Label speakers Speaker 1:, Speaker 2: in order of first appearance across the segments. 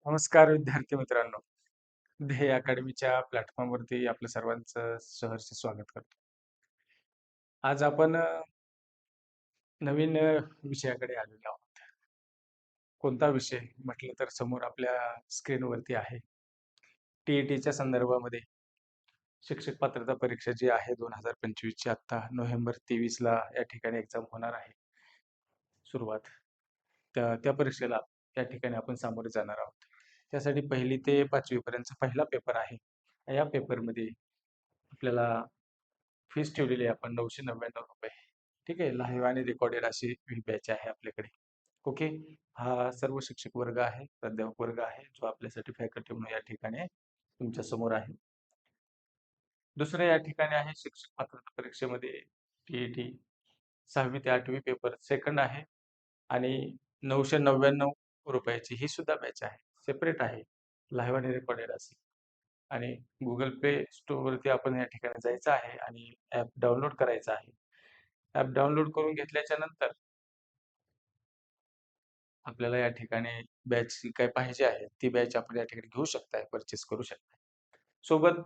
Speaker 1: नमस्कार विद्यार्थी मित्रांनो. ध्येय अकॅडमीच्या प्लॅटफॉर्मवरती आपलं सर्वांचं सहर्ष स्वागत करतो. आज आपण नवीन विषयाकडे आलेलो आहोत. कोणता विषय म्हटलं तर समोर आपल्या स्क्रीनवरती आहे. टी-ई-टीच्या संदर्भामध्ये शिक्षक पात्रता परीक्षा जी आहे 2025 ची आता नोव्हेंबर 23 ला या ठिकाणी एक्झाम होणार आहे. सुरुवात. त्या त्या परीक्षेला या ठिकाणी आपण सामोरे जाणार आहोत. त्यासाठी 1ली ते 5वी पर्यंतचा पहिला पेपर आहे. या पेपरमध्ये आपल्याला फीस ठेवलेली आहे आपण ₹999. ठीक आहे. लाईव्ह आणि रेकॉर्डेड अशी ही बॅच आहे आपल्याकडे. ओके. हा सर्व शिक्षक वर्ग आहे, प्राध्यापक वर्ग आहे, जो आपल्यासाठी फॅकल्टी म्हणून या ठिकाणी तुमच्या समोर आहे. दुसरं या ठिकाणी आहे शिक्षक पात्रता परीक्षेमध्ये टी-ई-टी 6वी ते 8वी पेपर सेकंड आहे आणि ₹999 ही सुद्धा बॅच आहे. सेपरेट आहे. लाईव्ह आणि रेकॉर्डेड अशी. आणि Google Play स्टोअरवरती आपण या ठिकाणी जायचं आहे आणि ॲप डाउनलोड करायचं आहे. ॲप डाउनलोड करून घेतल्याच्या नंतर आपल्याला या ठिकाणी बॅच जी काही पाहिजे आहे, ती बॅच आपण या ठिकाणी घेऊ शकताय, पर्चेस करू शकताय. सोबत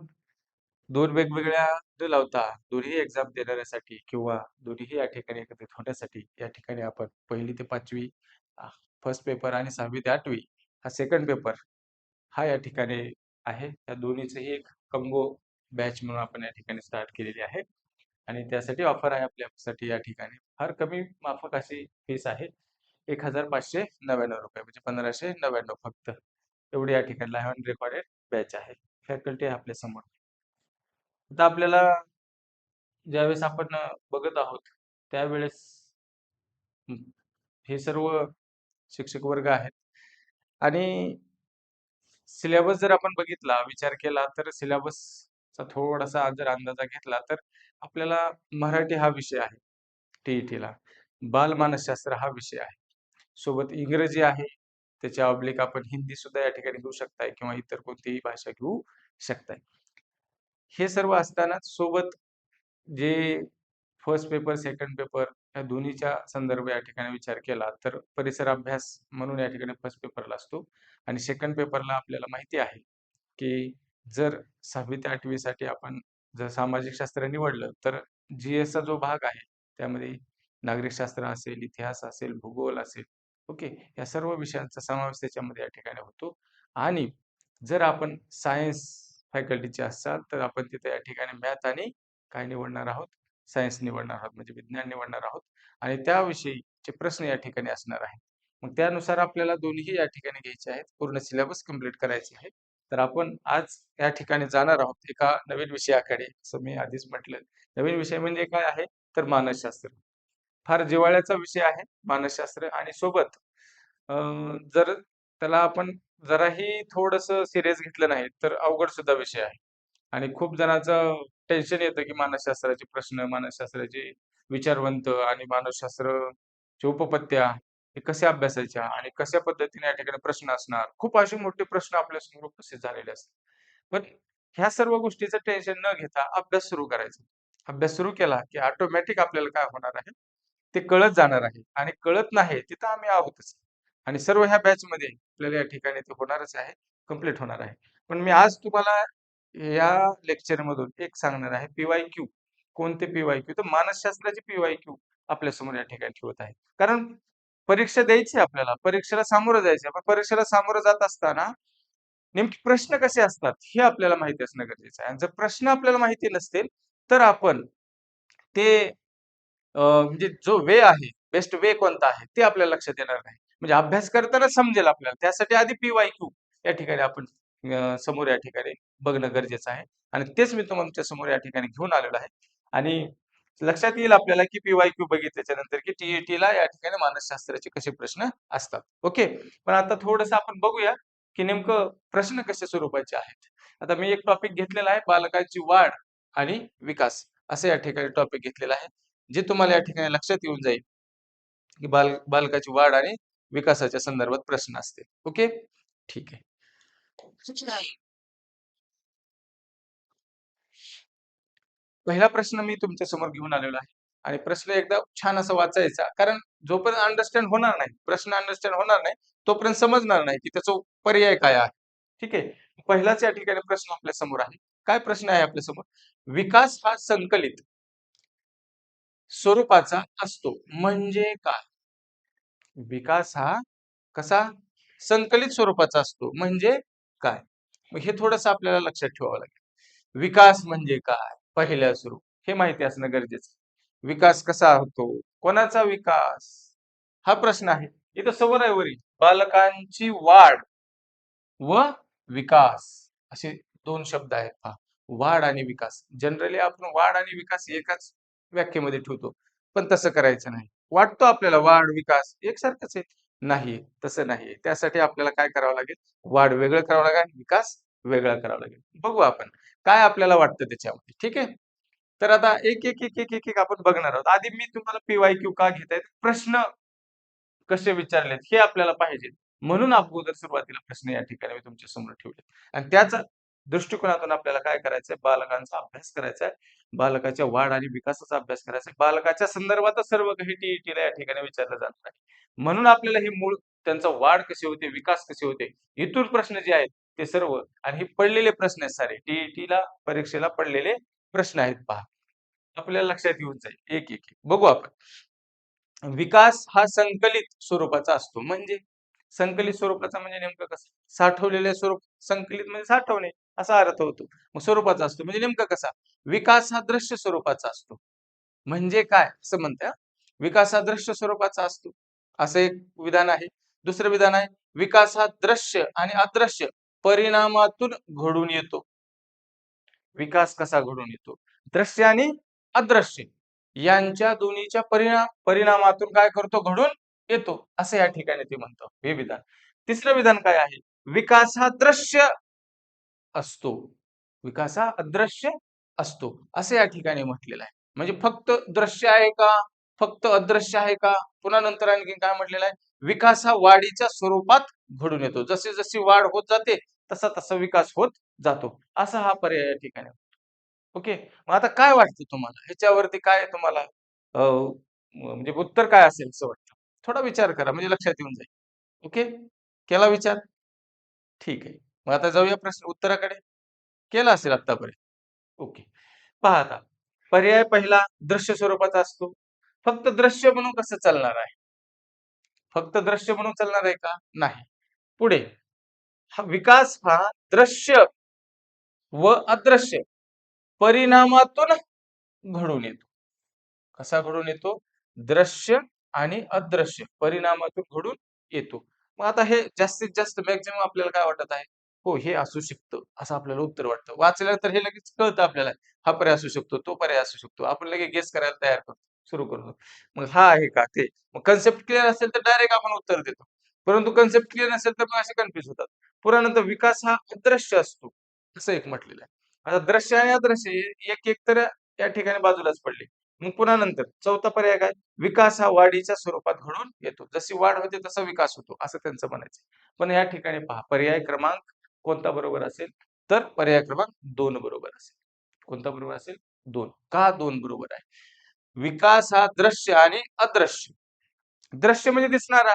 Speaker 1: 2 वेगवेगळ्या न लावता दोन्ही एक्झाम देणाऱ्यासाठी किंवा दोन्हीही या ठिकाणी एकत्रित होण्यासाठी या ठिकाणी आपण 1ली ते 5वी फर्स्ट पेपर आणि 6वी ते 8वी हा सेकंड पेपर हा या ठिकाणी आहे. त्या दोन्हीचंही एक कंबो बॅच म्हणून आपण या ठिकाणी स्टार्ट केलेली आहे आणि त्यासाठी ऑफर आहे आपल्यासाठी या ठिकाणी. फार कमी माफक अशी फीस आहे. ₹1599 म्हणजे 1599 फक्त. एवढी या ठिकाणी लाईव्ह आणि रेकॉर्डेड बॅच आहे. फॅकल्टी आहे आपल्यासमोर. आता आपल्याला ज्यावेळेस आपण बघत आहोत, त्यावेळेस हं, हे सर्व शिक्षक वर्ग आहेत आणि सिलेबस जर आपण बघितला, विचार केला तर सिलेबसचा थोडासा जर अंदाजा घेतला, तर आपल्याला मराठी हा विषय आहे टी-ई-टीला. बालमानसशास्त्र हा विषय आहे. सोबत इंग्रजी आहे. त्याच्या ऑब्लिक आपण हिंदी सुद्धा या ठिकाणी घेऊ शकताय किंवा इतर कोणतीही भाषा घेऊ शकताय. हे सर्व असताना सोबत जे फर्स्ट पेपर, सेकंड पेपर या दोन्हीच्या संदर्भ या ठिकाणी विचार केला, तर परिसर अभ्यास म्हणून या ठिकाणी फर्स्ट पेपरला असतो आणि सेकंड पेपरला आपल्याला माहिती आहे, की जर 6वी ते 8वी साठी आपण जर सामाजिक शास्त्र निवडलं, तर जी-एसचा जो भाग आहे, त्यामध्ये नागरिकशास्त्र असेल, इतिहास असेल, भूगोल असेल, ओके. या सर्व विषयांचा समावेश त्याच्यामध्ये या ठिकाणी होतो आणि जर आपण सायन्स फॅकल्टीचे असाल, तर आपण तिथे या ठिकाणी मॅथ आणि काय निवडणार आहोत? सायन्स निवडणार आहोत, म्हणजे विज्ञान निवडणार आहोत आणि त्याविषयीचे प्रश्न या ठिकाणी असणार आहेत. मग त्यानुसार आपल्याला दोन्हीही या ठिकाणी घ्यायचे आहेत. पूर्ण सिलेबस कंप्लीट करायचे आहे. तर आपण आज या ठिकाणी जाणार आहोत एका नवीन विषयाकडे. जसं मी आधीच म्हटलं, नवीन विषय म्हणजे काय आहे? तर मानसशास्त्र. फार जिव्हाळ्याचा विषय आहे मानसशास्त्र आणि सोबत अ, जर त्याला आपण जराही थोडंसं सीरियस घेतलं नाही, तर अवघड सुद्धा विषय आहे. आणि खूप जणांचं टेन्शन येतं, की मानसशास्त्राचे प्रश्न, मानसशास्त्राचे विचारवंत आणि मानसशास्त्राच्या उपपत्त्या हे कशा अभ्यासायच्या आणि कशा पद्धतीने या ठिकाणी प्रश्न असणार. खूप असे मोठे प्रश्न आपल्यासमोर उपस्थित झालेले असतात. पण ह्या सर्व गोष्टीचं टेन्शन न घेता अभ्यास सुरू करायचा. अभ्यास सुरू केला, की ऑटोमॅटिक आपल्याला काय होणार आहे? ते कळत जाणार आहे आणि कळत नाही तिथं आम्ही आहोतच. आणि सर्व ह्या बॅचमध्ये आपल्याला या ठिकाणी ते होणारच आहे, कंप्लीट होणार आहे. पण मी आज तुम्हाला या लेक्चरमधून एक सांगणार आहे पी-वाय-क्यू. कोणते पी-वाय-क्यू? तर मानसशास्त्राचे पी-वाय-क्यू आपल्यासमोर या ठिकाणी ठेवत आहे. कारण परीक्षा द्यायची आहे आपल्याला, परीक्षेला सामोरं जायचं आहे. पण परीक्षेला सामोरं जात असताना नेमके प्रश्न कसे असतात हे आपल्याला माहिती असणं गरजेचं आहे. आणि जर प्रश्न आपल्याला माहिती नसतील, तर आपण ते म्हणजे जो वे आहे, बेस्ट वे कोणता आहे, ते आपल्याला लक्षात येणार नाही. म्हणजे अभ्यास करताना समजेल आपल्याला. त्यासाठी आधी पी-वाय-क्यू या ठिकाणी आपण समोर या ठिकाणी बघणं गरजेचं आहे. आणि तेच मी तुमच्या समोर या ठिकाणी घेऊन आलेलो आहे. आणि लक्षात येईल आपल्याला, की पी-वाय-क्यू बघितल्याच्या नंतर, की टी-ई-टीला या ठिकाणी मानसशास्त्राचे कसे प्रश्न असतात. ओके. पण आता थोडंसं आपण बघूया, की नेमकं प्रश्न कशा स्वरूपाचे आहेत. आता मी एक टॉपिक घेतलेला आहे, बालकांची वाढ आणि विकास असं या ठिकाणी टॉपिक घेतलेला आहे. जे तुम्हाला या ठिकाणी लक्षात येऊन जाईल, की बालकाची वाढ आणि विकासाच्या संदर्भात प्रश्न असतील. ओके? ठीक आहे. पहिला प्रश्न मी तुमच्या समोर घेऊन आलेलो आहे. आणि प्रश्न एकदा छान असा वाचायचा, कारण जोपर्यंत अंडरस्टँड होणार नाही, प्रश्न अंडरस्टँड होणार नाही, तोपर्यंत समजणार नाही की त्याचा पर्याय काय आहे. ठीक आहे. पहिलाच या ठिकाणी प्रश्न आपल्या समोर आहे. काय प्रश्न आहे आपल्या समोर? विकास हा संकलित स्वरूपाचा असतो म्हणजे काय? विकास हा कसा संकलित स्वरूपाचा असतो म्हणजे काय? मग हे थोडंसं आपल्याला लक्षात ठेवावं लागेल. विकास म्हणजे काय? पहिल्या सुरू हे माहिती असणं गरजेचं आहे. विकास कसा होतो? कोणाचा विकास? हा प्रश्न आहे. इथं समोर आहे वरी बालकांची वाढ व विकास असे दोन शब्द आहेत पहा. वाढ आणि विकास. जनरली आपण वाढ आणि विकास एकाच व्याख्येमध्ये ठेवतो. पण तसं करायचं नाही. वाटतो आपल्याला वाढ, विकास एकसारखंच आहे. नाही, तसं नाहीये. त्यासाठी आपल्याला काय करावं लागेल? वाढ वेगळं करावं लागेल आणि विकास वेगळा करावा लागेल. बघू आपण काय आपल्याला वाटतं त्याच्यामध्ये. ठीक आहे? तर आता एक आपण बघणार आहोत. आधी मी तुम्हाला पी-वाय-क्यू का घेतायत? प्रश्न कसे विचारलेत हे आपल्याला पाहिजे. म्हणून अगोदर सुरुवातीला प्रश्न या ठिकाणी मी तुमच्या समोर ठेवले. आणि त्याच दृष्टिकोनातून आपल्याला काय करायचंय? बालकांचा अभ्यास करायचा आहे. बालकाच्या वाढ आणि विकासाचा अभ्यास करायचा आहे. बालकाच्या संदर्भातच सर्व काही टी-ई-टीला या ठिकाणी विचारलं जाणार आहे. म्हणून आपल्याला हे मूळ त्यांचा वाढ कशी होते, विकास कसे होते, इथून प्रश्न जे आहेत ते सर्व आणि हे पडलेले प्रश्न आहेत सारे. टी-ई-टीला परीक्षेला पडलेले प्रश्न आहेत पहा. आपल्याला लक्षात येऊन जाईल. एक बघू आपण. विकास हा संकलित स्वरूपाचा असतो म्हणजे संकलित स्वरूपाचा म्हणजे नेमकं कसं साठवलेल्या स्वरूप संकलित म्हणजे साठवणे असा अर्थ होतो. मग स्वरूपाचा असतो म्हणजे नेमकं कसा विकास हा दृश्य स्वरूपाचा असतो म्हणजे काय असं म्हणतात. विकास हा दृश्य स्वरूपाचा असतो असं एक विधान आहे. दुसरं विधान आहे विकास हा दृश्य आणि अदृश्य परिणामातून घडून येतो. विकास कसा घडून येतो? दृश्य आणि अदृश्य यांच्या दोन्हीच्या परिणामातून काय करतो? घडून येतो असं या ठिकाणी ते म्हणतो हे विधान. तिसरं विधान काय आहे? विकास हा दृश्य असतो. विकास हा अदृश्य असतो असं या ठिकाणी म्हटलेलं आहे. म्हणजे फक्त दृश्य आहे का? फक्त अदृश्य आहे का? पुन्हा नंतर आणखी काय म्हटलेलं आहे? विकास हा वाढीच्या स्वरूपात घडून येतो. जशी जशी वाढ होत जाते तसा तसा विकास होत जातो. असा हा पर्याय या ठिकाणी. ओके. मग आता काय वाटतं तुम्हाला? ह्याच्यावरती काय तुम्हाला म्हणजे उत्तर काय असेल असं वाटतं? थोडा विचार करा म्हणजे लक्षात येऊन जाईल. ओके. केला विचार? ठीक आहे. मग आता जाऊया प्रश्न उत्तराकडे. केला असेल आत्तापर्यंत. ओके. पहा आता. पर्याय पहिला दृश्य स्वरूपाचा असतो. फक्त दृश्य म्हणून कसं चालणार आहे? फक्त दृश्य म्हणून चालणार आहे का? नाही. पुढे हा विकास हा दृश्य व अदृश्य परिणामातून घडून येतो. कसा घडून येतो? दृश्य आणि अदृश्य परिणामातून घडून येतो. मग आता हे जास्तीत जास्त मॅक्सिमम आपल्याला काय वाटत आहे? हो, हे असू शकतं असं आपल्याला उत्तर वाटतं. वाचल्यानंतर हे लगेच कळतं आपल्याला. हा पर्याय असू शकतो, तो पर्याय असू शकतो. आपण लगेच गेस करायला तयार करतो, सुरू करतो. मग हा आहे का ते? मग कन्सेप्ट क्लिअर असेल तर डायरेक्ट आपण उत्तर देतो. परंतु कन्सेप्ट क्लिअर नसेल तर मग असे कन्फ्यूज होतात. पुन्हा नंतर विकास हा अदृश्य असतो, असं एक म्हटलेलं आहे. आता दृश्य आणि अदृश्य एक तर या ठिकाणी बाजूलाच पडले. मग पुन्हा नंतर चौथा पर्याय काय? विकास हा वाढीच्या स्वरूपात घडून येतो. जशी वाढ होते तसा विकास होतो असं त्यांचं म्हणायचं. पण या ठिकाणी पहा पर्याय क्रमांक कोणता बरोबर असेल? तर पर्याय क्रमांक 2 बरोबर असेल. कोणता बरोबर असेल? 2. का 2 बरोबर आहे? विकास हा दृश्य आणि अदृश्य. दृश्य म्हणजे दिसणारा,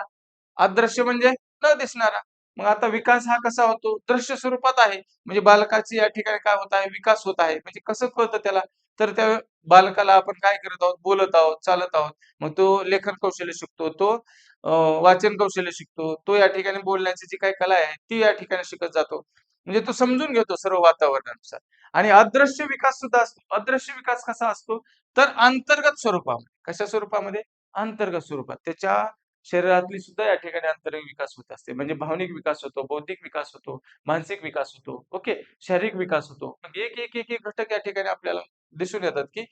Speaker 1: अदृश्य म्हणजे न दिसणारा. मग आता विकास हा कसा होतो? दृश्य स्वरूपात आहे. म्हणजे बालकाची या ठिकाणी काय होत आहे? विकास होत आहे. म्हणजे कसं कळतं त्याला? तर त्या बालकाला आपण काय करत आहोत? बोलत आहोत, चालत आहोत. मग तो लेखन कौशल्य शिकतो, तो वाचन कौशल्य शिकतो, तो या ठिकाणी बोलण्याची जी काही कला आहे, ती या ठिकाणी शिकत जातो. म्हणजे तो समजून घेतो सर्व वातावरणानुसार. आणि अदृश्य विकास सुद्धा असतो. अदृश्य विकास कसा असतो? तर अंतर्गत स्वरूपामध्ये. कशा स्वरूपामध्ये? अंतर्गत स्वरूपात. त्याच्या शरीरातली सुद्धा या ठिकाणी अंतर्गत विकास होत असते. म्हणजे भावनिक विकास होतो, बौद्धिक विकास होतो, मानसिक विकास होतो. ओके. शारीरिक विकास होतो. मग एक घटक या ठिकाणी आपल्याला दिसून येतात, की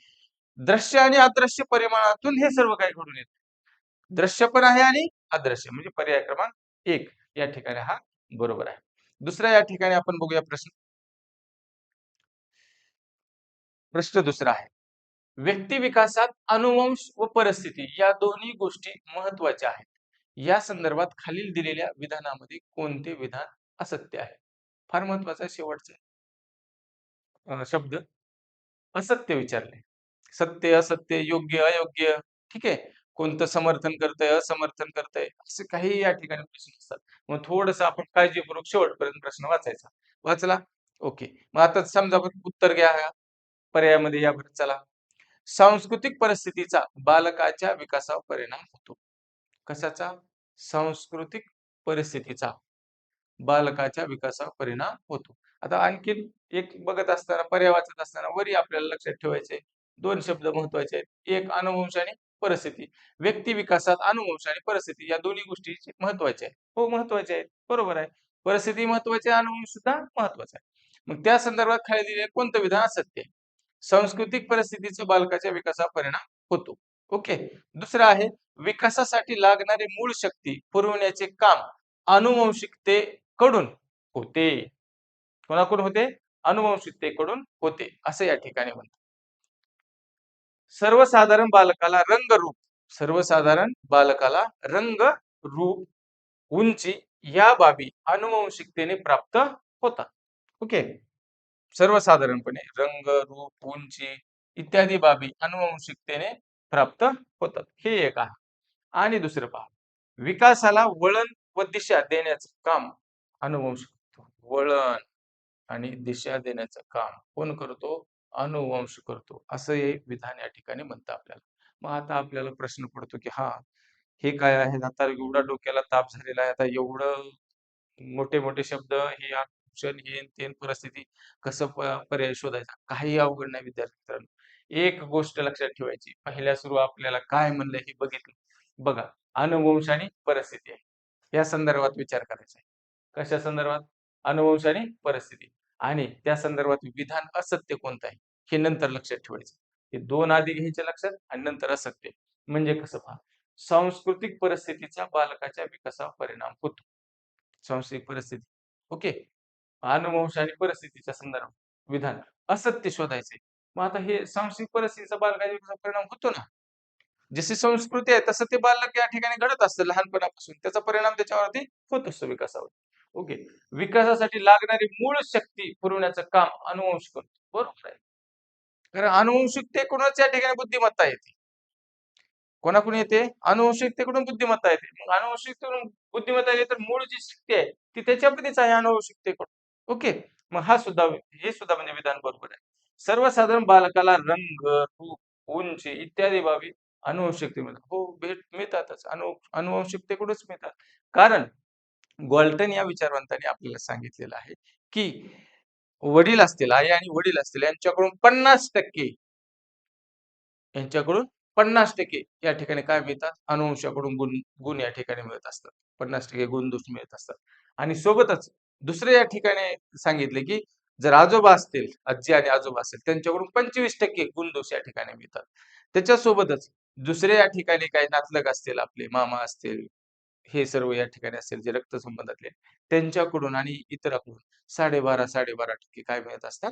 Speaker 1: दृश्य आणि अदृश्य परिमाणातून हे सर्व काही घडून येतं. दृश्य पण आहे आणि अदृश्य म्हणजे पर्याय क्रमांक 1 या ठिकाणी हा बरोबर आहे. दुसऱ्या या ठिकाणी आपण बघूया प्रश्न. प्रश्न दुसरा आहे. व्यक्ती विकासात अनुवंश व परिस्थिती या दोन्ही गोष्टी महत्वाच्या आहेत. या संदर्भात खालील दिलेल्या विधानामध्ये कोणते विधान असत्य आहे? फार महत्वाचा शेवटचा शब्द असत्य विचारले. सत्य असत्य, योग्य अयोग्य, ठीक आहे. कोणतं समर्थन करतंय, असमर्थन करतंय, असे काही या ठिकाणी प्रश्न असतात. मग थोडंसं आपण काळजीपूर्वक शेवटपर्यंत प्रश्न वाचायचा. वाचला? ओके. मग आता समजा आपण उत्तर घ्या पर्यायामध्ये या बरं चला. सांस्कृतिक परिस्थितीचा बालकाच्या विकासावर परिणाम होतो. कशाचा? सांस्कृतिक परिस्थितीचा बालकाच्या विकासावर परिणाम होतो. आता आणखीन एक बघत असताना, पर्याय वाचत असताना वरी आपल्याला लक्षात ठेवायचे दोन शब्द महत्वाचे आहेत. एक अनुवंश आणि परिस्थिती. व्यक्ती विकासात अनुवंश आणि परिस्थिती या दोन्ही गोष्टी महत्वाच्या आहेत. हो, महत्वाच्या आहेत. बरोबर आहे. परिस्थिती महत्वाची आहे, अनुवंश सुद्धा महत्वाचा आहे. मग त्या संदर्भात खाली दिलेलं कोणतं विधान असत्य आहे? सांस्कृतिक परिस्थितीचा बालकाच्या विकासावर परिणाम होतो. ओके. दुसरं आहे, विकासासाठी लागणारी मूळ शक्ती पुरवण्याचे काम अनुवंशिकतेकडून होते. कोणाकडून होते? अनुवंशिकतेकडून होते, असं या ठिकाणी म्हणतात. सर्वसाधारण बालकाला रंगरूप सर्वसाधारण बालकाला रंग, रूप, उंची या बाबी अनुवंशिकतेने प्राप्त होतात. ओके. सर्वसाधारणपणे रंग, रूप, उंची इत्यादी बाबी अनुवंशिकतेने प्राप्त होतात. हे एक आहे. आणि दुसरं पहा, विकासाला वळण व दिशा देण्याचं काम अनुवंशिक करतो. वळण आणि दिशा देण्याचं काम कोण करतो? अनुवंश करतो. असं हे विधान या ठिकाणी म्हणतं आपल्याला. मग आता आपल्याला प्रश्न पडतो की हा, हे काय आहे? आता एवढा डोक्याला ताप झालेला आहे. आता एवढं मोठे मोठे शब्द, हे ऑप्शन, हे तेन परिस्थिती, कसं पर्याय शोधायचा? काही अवघड नाही विद्यार्थी मित्रांनो. एक गोष्ट लक्षात ठेवायची, पहिल्या सुरू आपल्याला काय म्हणलंय हे बघितलं. बघा, अनुवंश आणि परिस्थिती आहे. या संदर्भात विचार करायचा आहे. कशा संदर्भात? अनुवंश आणि परिस्थिती. आणि त्या संदर्भात विधान असत्य कोणतं आहे हे नंतर लक्षात ठेवायचं. हे दोन आधी घ्यायचे लक्षात आणि नंतर असत्य. म्हणजे कसं पहा, सांस्कृतिक परिस्थितीचा बालकाच्या विकासावर परिणाम होतो. सांस्कृतिक परिस्थिती. ओके. अनुवंश आणि परिस्थितीच्या संदर्भात विधान असत्य शोधायचे. मग आता हे सांस्कृतिक परिस्थितीचा बालकाच्या विकासावर परिणाम होतो ना. जशी संस्कृती आहे तसं ते बालक या ठिकाणी घडत असतं लहानपणापासून. त्याचा परिणाम त्याच्यावरती होत असतो विकासावर. ओके. विकासासाठी लागणारी मूळ शक्ती पुरवण्याचं काम अनुवंश करतो. बरोबर आहे. कारण अनुवंशिकतेकडूनच या ठिकाणी बुद्धिमत्ता येते. कोणाकडून येते? अनुवंशिकतेकडून बुद्धिमत्ता येते. मग अनुवंशिकतेकडून बुद्धिमत्ता येते तर मूळ जी शक्ती आहे ती त्याच्यामध्येच आहे अनुवंशिकतेकडून. ओके. मग हे सुद्धा म्हणजे विधान बरोबर आहे. सर्वसाधारण बालकाला रंग, रूप, उंची इत्यादी बाबी अनुवंशिकतेमध्ये हो मिळतातच. अनुवंशिकतेकडूनच मिळतात. कारण गॉल्टन या विचारवंतांनी आपल्याला सांगितलेलं आहे, की वडील असतील, आई आणि वडील असतील यांच्याकडून 50% या ठिकाणी काय मिळतात? अनुवंशाकडून गुण गुण या ठिकाणी मिळत असतात. 50% गुणदोष मिळत असतात. आणि सोबतच दुसरे या ठिकाणी सांगितले, की जर आजोबा असतील, आजी आणि आजोबा असतील, त्यांच्याकडून 25% गुणदोष या ठिकाणी मिळतात. त्याच्यासोबतच दुसरे या ठिकाणी काही नातलग असतील, आपले मामा असतील, हे सर्व या ठिकाणी असतील जे रक्तसंबंधातले, त्यांच्याकडून आणि इतरांकडून 12.5% काय मिळत असतात?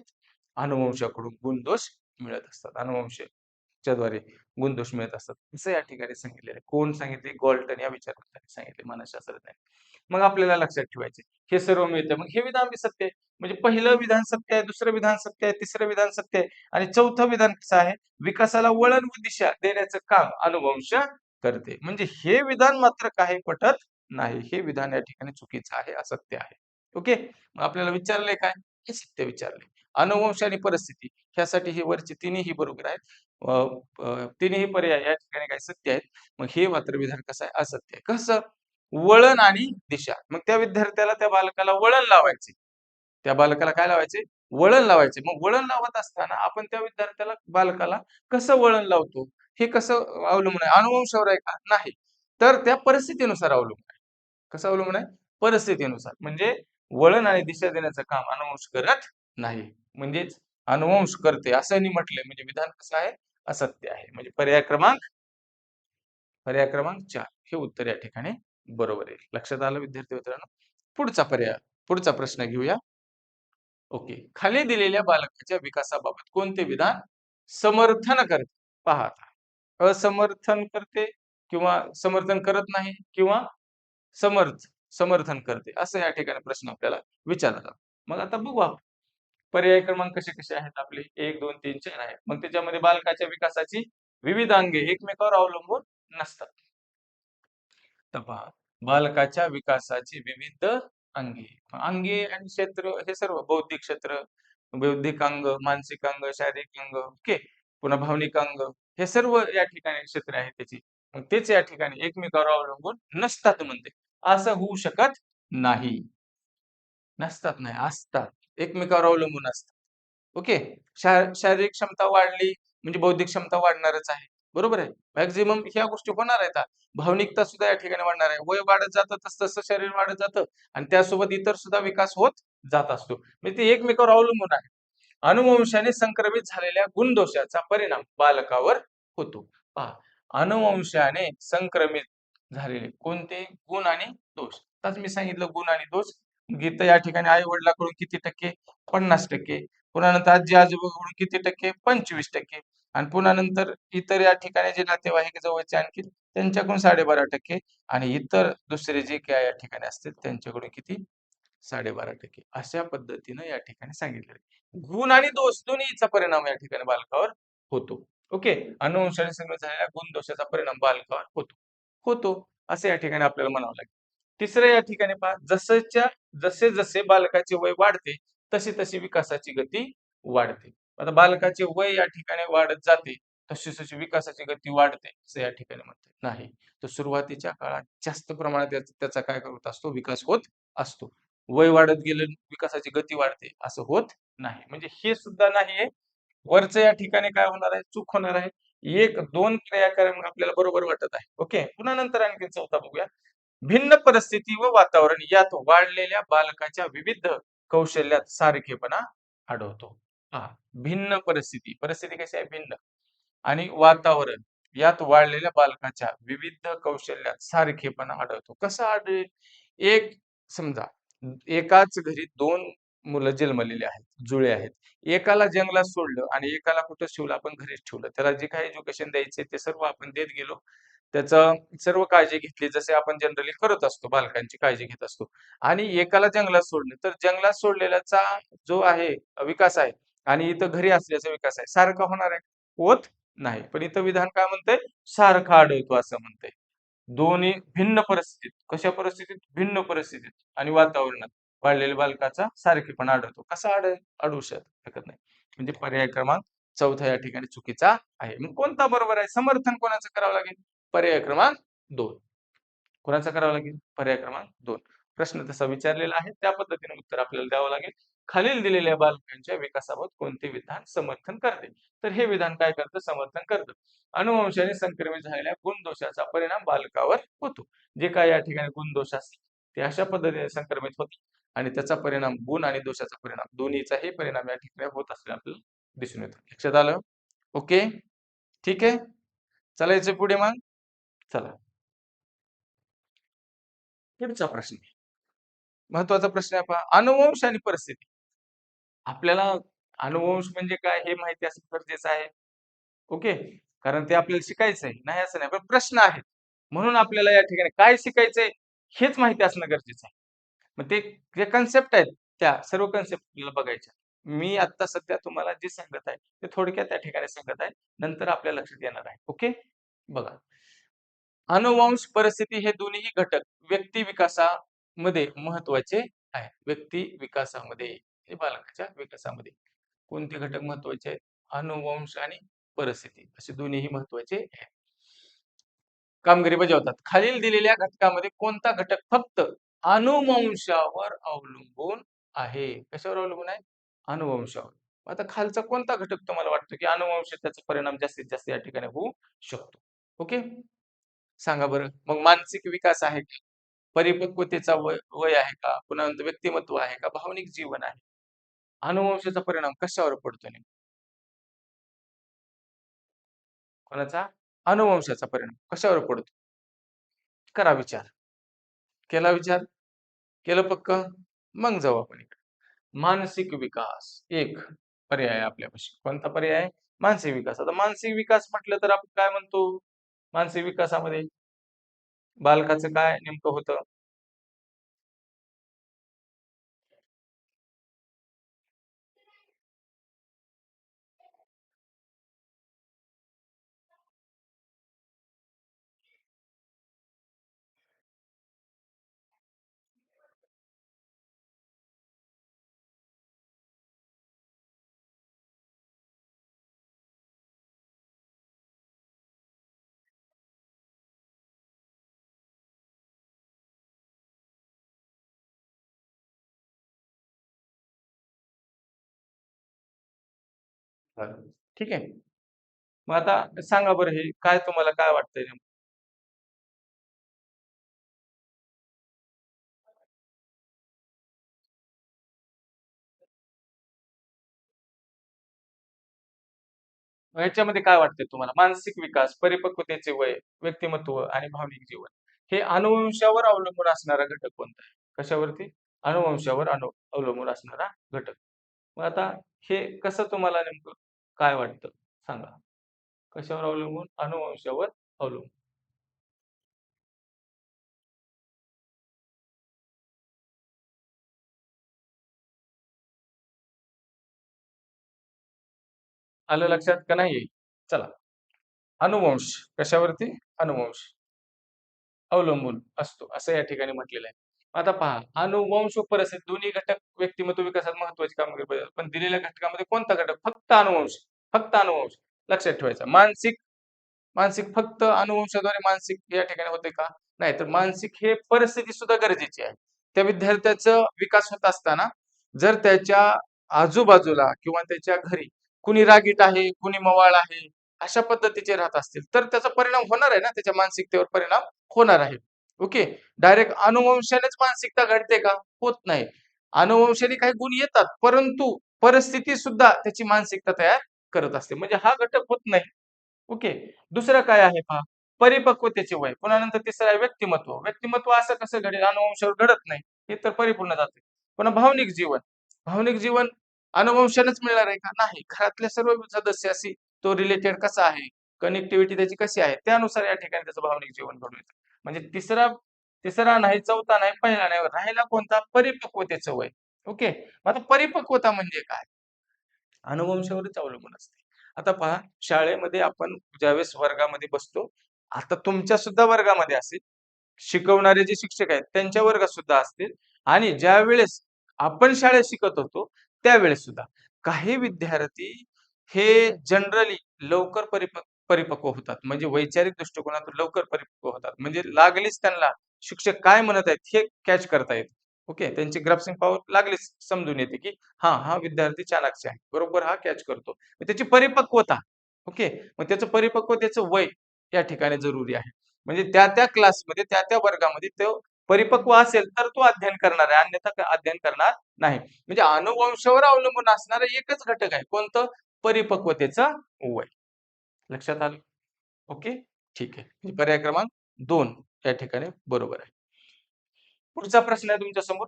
Speaker 1: अनुवंशाकडून गुणदोष मिळत असतात. अनुवंशाच्याद्वारे गुणदोष मिळत असतात. असं या ठिकाणी सांगितलेलं आहे. कोण सांगितले? गॉल्टन या विचारवंतांनी सांगितले, मानसशास्त्रज्ञांनी. मग आपल्याला लक्षात ठेवायचे हे सर्व मिळतं. मग हे विधान बी सत्य आहे. म्हणजे पहिलं विधान सत्य आहे, दुसरं विधान सत्य आहे, तिसरं विधान सत्य आहे आणि चौथं विधान कसं आहे? विकासाला वळण व दिशा देण्याचं काम अनुवंश करते. म्हणजे हे विधान मात्र काही पटत नाही. हे विधान या ठिकाणी चुकीचं आहे, असत्य आहे. ओके. मग आपल्याला विचारलंय काय? हे सत्य विचारले. अनुवंश आणि परिस्थिती ह्यासाठी हे वरचे तिन्ही बरोबर आहेत. तिन्ही पर्याय या ठिकाणी काही सत्य आहेत. मग हे मात्र विधान कसं आहे? असत्य आहे. कसं? वळण आणि दिशा. मग त्या विद्यार्थ्याला, त्या बालकाला वळण लावायचे. त्या बालकाला काय लावायचे? वळण लावायचे. मग वळण लावत असताना आपण त्या विद्यार्थ्याला, बालकाला कसं वळण लावतो? हे कसं अवलंबून आहे? अनुवंशावर आहे का? नाही. तर त्या परिस्थितीनुसार अवलंबून आहे. कसं अवलंबून आहे? परिस्थितीनुसार. म्हणजे वळण आणि दिशा देण्याचं काम अनुवंश करत नाही. म्हणजेच अनुवंश करते असं नाही म्हटलंय. म्हणजे विधान कसं आहे? असत्य आहे. म्हणजे पर्याय क्रमांक 4 हे उत्तर या ठिकाणी बरोबर आहे. लक्षात आलं विद्यार्थी मित्रांनो? पुढचा प्रश्न घेऊया. ओके. खाली दिलेल्या बालकाच्या विकासाबाबत कोणते विधान समर्थन करते? पहा आता. असमर्थन करते किंवा समर्थन करत नाही किंवा समर्थन करते असं या ठिकाणी प्रश्न आपल्याला विचारला जातो. मग आता बघू आपण. पर्याय क्रमांक कसे कसे आहेत आपले? 1, 2, 3, 4 आहेत. मग त्याच्यामध्ये बालकाच्या विकासाची विविध अंगे एकमेकावर अवलंबून नसतात. तर पहा, बालकाच्या विकासाची विविध अंगे. अंगे आणि क्षेत्र हे सर्व बौद्धिक क्षेत्र, बौद्धिक अंग, मानसिक अंग, शारीरिक अंग, ओके. पुन्हा भावनिक अंग, हे सर्व या ठिकाणी क्षेत्र आहेत त्याची. मग तेच या ठिकाणी एकमेकावर अवलंबून नसतात म्हणते. असं होऊ शकत नाही. नसतात नाही, असतात. एकमेकावर अवलंबून असतात. ओके. शारीरिक क्षमता वाढली म्हणजे बौद्धिक क्षमता वाढणारच आहे. बरोबर आहे. मॅक्सिमम ह्या गोष्टी होणार आहेत. भावनिकता सुद्धा या ठिकाणी वाढणार आहे. वय वाढत जातं तसं शरीर वाढत जातं आणि त्यासोबत इतर सुद्धा विकास होत जात असतो. म्हणजे ते एकमेकावर अवलंबून आहे. अनुवंशाने संक्रमित झालेल्या गुणदोषाचा परिणाम बालकावर होतो. पहा, अनुवंशाने संक्रमित झालेले कोणते गुण आणि दोष? आताच मी सांगितलं गुण आणि दोष. गीत या ठिकाणी आई वडिलांकडून किती टक्के? 50%. पुन्हा नंतर आजी आजोबाकडून किती टक्के? 25%. आणि पुन्हा नंतर इतर या ठिकाणी जे नातेवाईक जवळचे आणखी त्यांच्याकडून 12.5% आणि इतर दुसरे जे काय या ठिकाणी असतील त्यांच्याकडून किती? 12.5%. अशा पद्धतीनं या ठिकाणी सांगितलेलं आहे. गुण आणि दोष दोन्हीचा परिणाम या ठिकाणी बालकावर होतो. ओके. अनुवंशाने संक्रमित झालेल्या गुण दोषाचा परिणाम बालकावर होतो असं या ठिकाणी आपल्याला म्हणावं लागेल. तिसरं या ठिकाणी पहा, जसे जसे बालकाचे वय वाढते तशी तशी विकासाची गती वाढते. आता बालकाचे वय या ठिकाणी वाढत जाते तशी तशी विकासाची गती वाढते असं या ठिकाणी म्हणतात नाही. तर सुरुवातीच्या काळात जास्त प्रमाणात त्याचा काय होत असतो? विकास होत असतो. वय वाढत गेलं विकासाची गती वाढते असं होत नाही. म्हणजे हे सुद्धा नाहीये. वरचं या ठिकाणी काय होणार आहे? चूक होणार आहे. 1-2 क्रियाक्रम आपल्याला बरोबर वाटत आहे. ओके. पुन्हा नंतर आणखी चौथा बघूया. भिन्न परिस्थिती व वातावरण यात वाढलेल्या बालकाच्या विविध कौशल्यात सारखेपणा आढळतो. पहा, भिन्न परिस्थिती, परिस्थिती कशी आहे? भिन्न. आणि वातावरण यात वाढलेल्या बालकाच्या विविध कौशल्यात सारखेपणा आढळतो. कसं आढळेल? एक समजा एकाच घरी 2 मुलं जन्मलेली आहेत, जुळे आहेत. एकाला जंगलात सोडलं आणि एकाला कुठं ठेवलं? आपण घरीच ठेवलं. त्याला जे काही एज्युकेशन द्यायचे ते सर्व आपण देत गेलो. त्याचं सर्व काळजी घेतली जसे आपण जनरली करत असतो, बालकांची काळजी घेत असतो. आणि एकाला जंगलात सोडलं, तर जंगलात सोडलेल्याचा जो आहे विकास आहे आणि इथं घरी असल्याचा विकास आहे, सारखा होणार आहे? होत नाही. पण इथं विधान काय म्हणतंय? सारखा आढळतो असं म्हणतंय. दोन्ही भिन्न परिस्थितीत, कशा परिस्थितीत? भिन्न परिस्थितीत आणि वातावरणात वाढलेल्या बालकाचा सारखेपणा आढळतो. कसा अडवू शकत नाही. म्हणजे पर्याय क्रमांक चौथा या ठिकाणी चुकीचा आहे. मग कोणता बरोबर आहे? समर्थन कोणाचं करावं लागेल? पर्याय क्रमांक 2. कोणाचा करावा लागेल? पर्याय क्रमांक 2. प्रश्न तसा विचारलेला आहे, त्या पद्धतीने उत्तर आपल्याला द्यावं लागेल. खालील दिलेल्या बालकांच्या विकासाबाबत कोणते विधान समर्थन करते? तर हे विधान काय करतं? समर्थन करतं. अनुवंशाने संक्रमित झालेल्या गुणदोषाचा परिणाम बालकावर होतो. जे काय या ठिकाणी गुणदोष असतील ते अशा पद्धतीने संक्रमित होते आणि त्याचा परिणाम गुण आणि दोषाचा परिणाम दोन्हीचाही परिणाम या ठिकाणी होत असल्याचं आपल्याला दिसून येतो. लक्षात आलं? ओके. ठीक आहे. चालायचं पुढे मग. चला. पुढचा प्रश्न. महत्वाचा प्रश्न आहे पहा. अनुवंश आणि परिस्थिती. आपल्याला अनुवंश म्हणजे काय हे माहिती असणं गरजेचं आहे. ओके. कारण ते आपल्याला शिकायचं आहे. नाही असं नाही. पण प्रश्न आहेत. म्हणून आपल्याला या ठिकाणी काय शिकायचंय हेच माहिती असणं गरजेचं आहे. मग ते जे कन्सेप्ट आहेत त्या सर्व कन्सेप्ट आपल्याला बघायच्या. मी आता सध्या तुम्हाला जे सांगत आहे ते थोडक्यात त्या ठिकाणी सांगत आहे. नंतर आपल्या लक्षात येणार आहे. ओके. बघा. अनुवंश परिस्थिती हे दोन्ही घटक व्यक्ती विकासामध्ये महत्वाचे आहेत. व्यक्ती विकासामध्ये हे बालकाच्या विकासामध्ये कोणते घटक महत्वाचे आहेत? अनुवंश आणि परिस्थिती असे दोन्हीही महत्वाचे आहेत. कामगिरी बजावतात. खालील दिलेल्या घटकामध्ये कोणता घटक फक्त अनुवंशावर अवलंबून आहे? कशावर अवलंबून आहे? अनुवंशावर. आता खालचा कोणता घटक तुम्हाला वाटतो की अनुवंश त्याचा परिणाम जास्तीत जास्त या ठिकाणी होऊ शकतो? ओके. सांगा बरं. मग मानसिक विकास आहे का? परिपक्वतेचा वय वय आहे का? पुन्हा नंतर व्यक्तिमत्व आहे का? भावनिक जीवन आहे. अनुवंशाचा परिणाम कशावर पडतो नेमका? कोणाचा? अनुवंशाचा परिणाम कशावर पडतो? करा विचार. केला विचार? केलं पक्क? मग जाऊ आपण इकडे. मानसिक विकास एक पर्याय आहे आपल्यापाशी. कोणता पर्याय आहे? मानसिक विकास. आता मानसिक विकास म्हटलं तर आपण काय म्हणतो? मानसिक विकासामध्ये बालकाचं काय नेमकं होतं? बरं. ठीक आहे. मग आता सांगा बरं हे काय तुम्हाला काय वाटतंय नेमकं? ह्याच्यामध्ये काय वाटतंय तुम्हाला? मानसिक विकास, परिपक्वतेचे वय, व्यक्तिमत्व आणि भावनिक जीवन हे अनुवंशावर अवलंबून असणारा घटक कोणता आहे? कशावरती? अनुवंशावर अवलंबून असणारा घटक. मग आता हे कसं तुम्हाला नेमकं काय वाटतं? सांगा. कशावर अवलंबून? अनुवंशावर अवलंबून. आलं लक्षात का नाही? चला. अनुवंश कशावरती? अनुवंश अवलंबून असतो, असं या ठिकाणी म्हटलेलं आहे. आता पहा, अनुवंश व परिस्थिती दोन्ही घटक व्यक्तिमत्व विकासात महत्त्वाची कामगिरी बजावतात. पण दिलेल्या घटकामध्ये कोणता घटक? फक्त अनुवंश. फक्त अनुवंश. लक्षात ठेवायचा. मानसिक मानसिक फक्त अनुवंशाद्वारे मानसिक या ठिकाणी होते का? नाही, तर मानसिक हे परिस्थिती सुद्धा गरजेची आहे. त्या विद्यार्थ्याचा विकास होत असताना जर त्याच्या आजूबाजूला किंवा त्याच्या घरी कुणी रागीट आहे, कुणी मवाळ आहे, अशा पद्धतीचे राहत असतील, तर त्याचा परिणाम होणार आहे ना, त्याच्या मानसिकतेवर परिणाम होणार आहे. ओके. डायरेक्ट अनुवंशानेच मानसिकता घडते का? होत नाही. अनुवंशाने काही गुण येतात, परंतु परिस्थिती सुद्धा त्याची मानसिकता तयार करत असते. म्हणजे हा घटक होत नाही. ओके. दुसरं काय आहे पहा, परिपक्वतेचे वय. पुन्हा नंतर तिसरं आहे व्यक्तिमत्व. व्यक्तिमत्व असं कसं घडेल? अनुवंशावर घडत नाही. हे तर परिपूर्ण जाते. पुन्हा भावनिक जीवन. भावनिक जीवन अनुवंशानेच मिळणार आहे का? नाही. घरातल्या सर्व सदस्याशी तो रिलेटेड कसा आहे? कनेक्टिव्हिटी त्याची कशी आहे? त्यानुसार या ठिकाणी त्याचं भावनिक जीवन घडून येतं. म्हणजे तिसरा तिसरा नाही, चौथा नाही, पहिला नाही. राहिला कोणता? परिपक्वतेचं वय. ओके. आता परिपक्वता म्हणजे काय? अनुवंशावरच अवलंबून असते. आता पहा, शाळेमध्ये आपण ज्यावेळेस वर्गामध्ये बसतो, आता तुमच्या सुद्धा वर्गामध्ये असेल, शिकवणारे जे शिक्षक आहेत त्यांच्या वर्गात सुद्धा असतील आणि ज्यावेळेस आपण शाळेत शिकत होतो, त्यावेळेस सुद्धा काही विद्यार्थी हे जनरली लवकर परिपक्व होतात. म्हणजे वैचारिक दृष्टिकोनातून लवकर परिपक्व होतात. म्हणजे लागलीच त्यांना शिक्षक काय म्हणत आहेत हे कॅच करता येतं. ओके. त्यांची ग्रास्पिंग पॉवर लागलीच समजून येते, की हां, हा विद्यार्थी चाणाक्ष आहे. बरोबर हा कॅच करतो. मग त्याची परिपक्वता. ओके. मग त्याचं परिपक्वतेचं वय या ठिकाणी जरुरी आहे. म्हणजे त्या क्लासमध्ये, त्या वर्गामध्ये तो परिपक्व असेल, तर तो अध्ययन करणार आहे. अन्यथा अध्ययन करणार नाही. म्हणजे अनुवंशावर अवलंबून असणारं एकच घटक आहे. कोणतं? परिपक्वतेचं वय. लक्षात आलं? ओके. ठीक आहे. म्हणजे पर्याय क्रमांक 2 या ठिकाणी बरोबर आहे. पुढचा प्रश्न आहे तुमच्या समोर.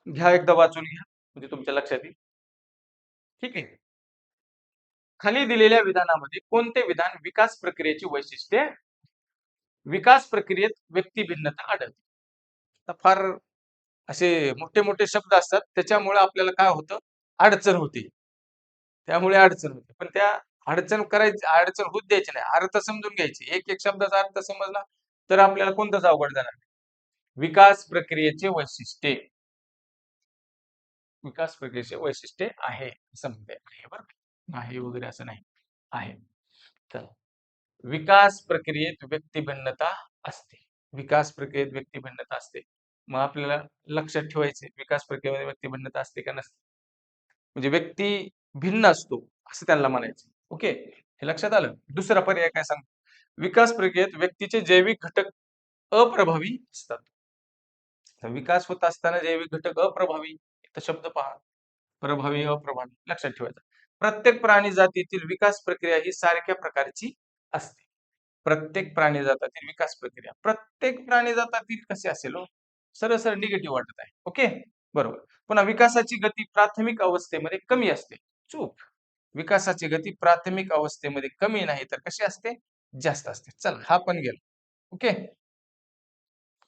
Speaker 1: घ्या एकदा वाचून घ्या. म्हणजे तुमच्या लक्षात येईल. ठीक आहे. खाली दिलेल्या विधानामध्ये कोणते विधान विकास प्रक्रियेची वैशिष्ट्ये विकास प्रक्रियेत व्यक्ती भिन्नता आढळते. तर फार असे मोठे-मोठे शब्द असतात त्याच्यामुळे आपल्याला काय होतं, अडचण होते. त्यामुळे अडचण होते. पण त्या अडचण होत द्यायची नाही. अर्थ समजून घ्यायची. एक-एक शब्दाचा अर्थ समजला तर आपल्याला कोणताच अवघड जाणार नाही. विकास प्रक्रियेचे वैशिष्ट्ये. विकास प्रक्रियेचे वैशिष्ट्ये आहे. असं म्हणता आहे बरं का. आहे वगैरे असं नाही. आहे. चला. विकास प्रक्रियेत व्यक्तिभिन्नता असते. विकास प्रक्रियेत व्यक्तिभिन्नता असते. मग आपल्याला लक्षात ठेवायचे विकास प्रक्रियेमध्ये व्यक्तिभिन्नता असते का नसते? म्हणजे व्यक्ती भिन्न असतो असं त्यांना म्हणायचं. ओके. हे लक्षात आलं? दुसरा पर्याय काय सांगतो? विकास प्रक्रियेत व्यक्तीचे जैविक घटक अप्रभावी असतात. तर विकास होत असताना जैविक घटक अप्रभावी इथं शब्द पहा. प्रभावी, अप्रभावी लक्षात ठेवायचं. प्रत्येक प्राणी जातीतील विकास प्रक्रिया ही सारख्या प्रकारची असते. प्रत्येक प्राणी जातातील विकास प्रक्रिया. प्रत्येक प्राणी जातातील कसे असेल हो? सरळ-सरळ निगेटिव्ह वाटत आहे. ओके. बरोबर. पुन्हा विकासाची गती प्राथमिक अवस्थेमध्ये कमी असते. चूक. विकासाची गती प्राथमिक अवस्थेमध्ये कमी नाही तर कशी असते? जास्त असते. चला हा पण गेला. ओके.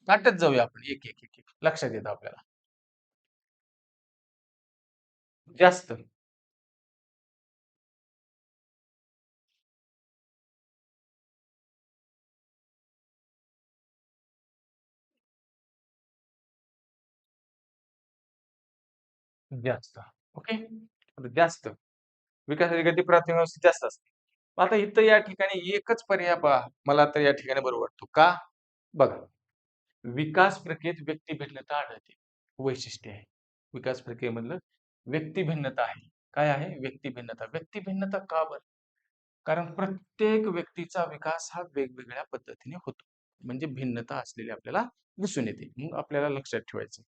Speaker 1: वाटत जाऊया आपण एक, एक, एक, एक. लक्षात येतं आपल्याला. जास्त. जास्त. ओके. आता जास्त. विकासाची गती प्राथमिक अवस्थेत जास्त असते. मग आता इथं या ठिकाणी एकच पर्याय पहा. मला तर या ठिकाणी बरोबर वाटतो. का? बघा. विकास प्रक्रियेत व्यक्ती भिन्नता आढळते. वैशिष्ट्य आहे. विकास प्रक्रियेमधलं व्यक्ती भिन्नता आहे. काय आहे? व्यक्तिभिन्नता. व्यक्तिभिन्नता का बरं? कारण प्रत्येक व्यक्तीचा विकास हा वेगवेगळ्या पद्धतीने होतो. म्हणजे भिन्नता असलेली आपल्याला दिसून येते. मग आपल्याला लक्षात ठेवायचं.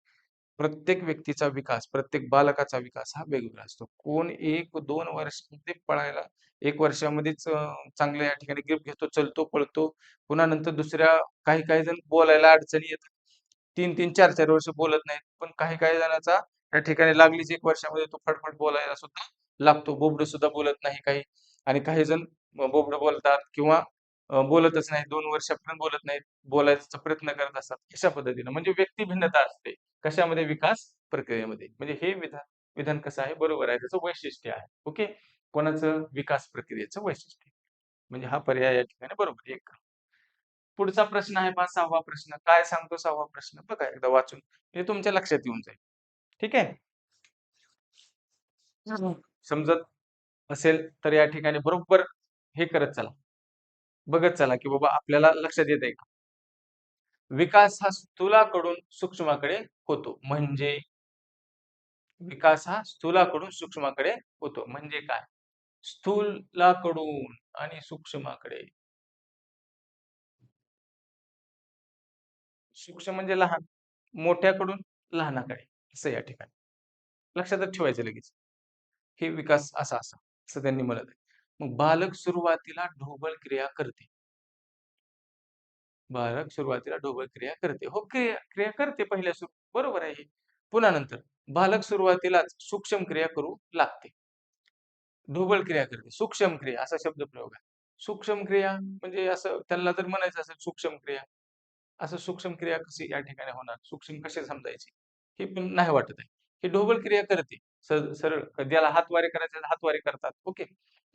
Speaker 1: प्रत्येक व्यक्तीचा विकास, प्रत्येक बालकाचा विकास हा वेगवेगळा असतो. कोण 1-2 वर्षामध्ये पळायला 1 वर्षामध्येच चांगलं या ठिकाणी ग्रिप घेतो, चलतो, पळतो. पुन्हा नंतर दुसऱ्या काही-काही जण बोलायला अडचणी येतात. 3-3, 4-4 वर्ष बोलत नाहीत. पण काही-काही जणांचा त्या ठिकाणी लागलीच 1 वर्षामध्ये तो फटफट बोलायला सुद्धा लागतो. बोबडं सुद्धा बोलत नाही काही आणि काही जण बोबडं बोलतात किंवा बोलतच नाही. 2 वर्षापर्यंत बोलत नाहीत. बोलायचा प्रयत्न करत असतात. अशा पद्धतीनं म्हणजे व्यक्ती भिन्नता असते. कशामध्ये? विकास प्रक्रियेमध्ये. म्हणजे हे विधान विधान कसं आहे? बरोबर आहे. त्याचं वैशिष्ट्य आहे. ओके. कोणाचं? विकास प्रक्रियेचं वैशिष्ट्य. म्हणजे हा पर्याय या ठिकाणी बरोबर आहे. एक. पुढचा प्रश्न आहे पहा 6वा प्रश्न. काय सांगतो 6वा प्रश्न? बघा एकदा वाचून. हे तुमच्या लक्षात येऊन जाईल. ठीक आहे? समजत असेल तर या ठिकाणी बरोबर हे करत चला. बघत चला, की बाबा आपल्याला लक्षात येतंय का? विकास हा स्थूलाकडून सूक्ष्माकडे होतो. म्हणजे विकास हा स्थूलाकडून सूक्ष्माकडे होतो. म्हणजे काय? स्थूलाकडून आणि सूक्ष्माकडे. सूक्ष्म म्हणजे लहान, मोठ्याकडून लहानाकडे असं या ठिकाणी. लक्षातच ठेवायचं लगेच. हे विकास असा असं त्यांनी म्हणत आहे. मग बालक सुरुवातीला ढोबळ क्रिया करते. बालक सुरुवातीला ढोबळ क्रिया करते. हो, क्रिया क्रिया करते पहिल्या सुरू बरोबर आहे हे. पुन्हा नंतर बालक सुरुवातीलाच सूक्ष्म क्रिया करू लागते. ढोबळ क्रिया करते. सूक्ष्म क्रिया असा शब्दप्रयोग आहे. सूक्ष्म क्रिया म्हणजे असं त्यांना जर म्हणायचं असेल सूक्ष्म क्रिया, असं सूक्ष्म क्रिया कशी या ठिकाणी होणार? सूक्ष्म कशी समजायची? हे पण नाही वाटत आहे. ही ढोबळ क्रिया करते. सरळ ज्याला हातवारे करायचे हातवारे करतात. ओके.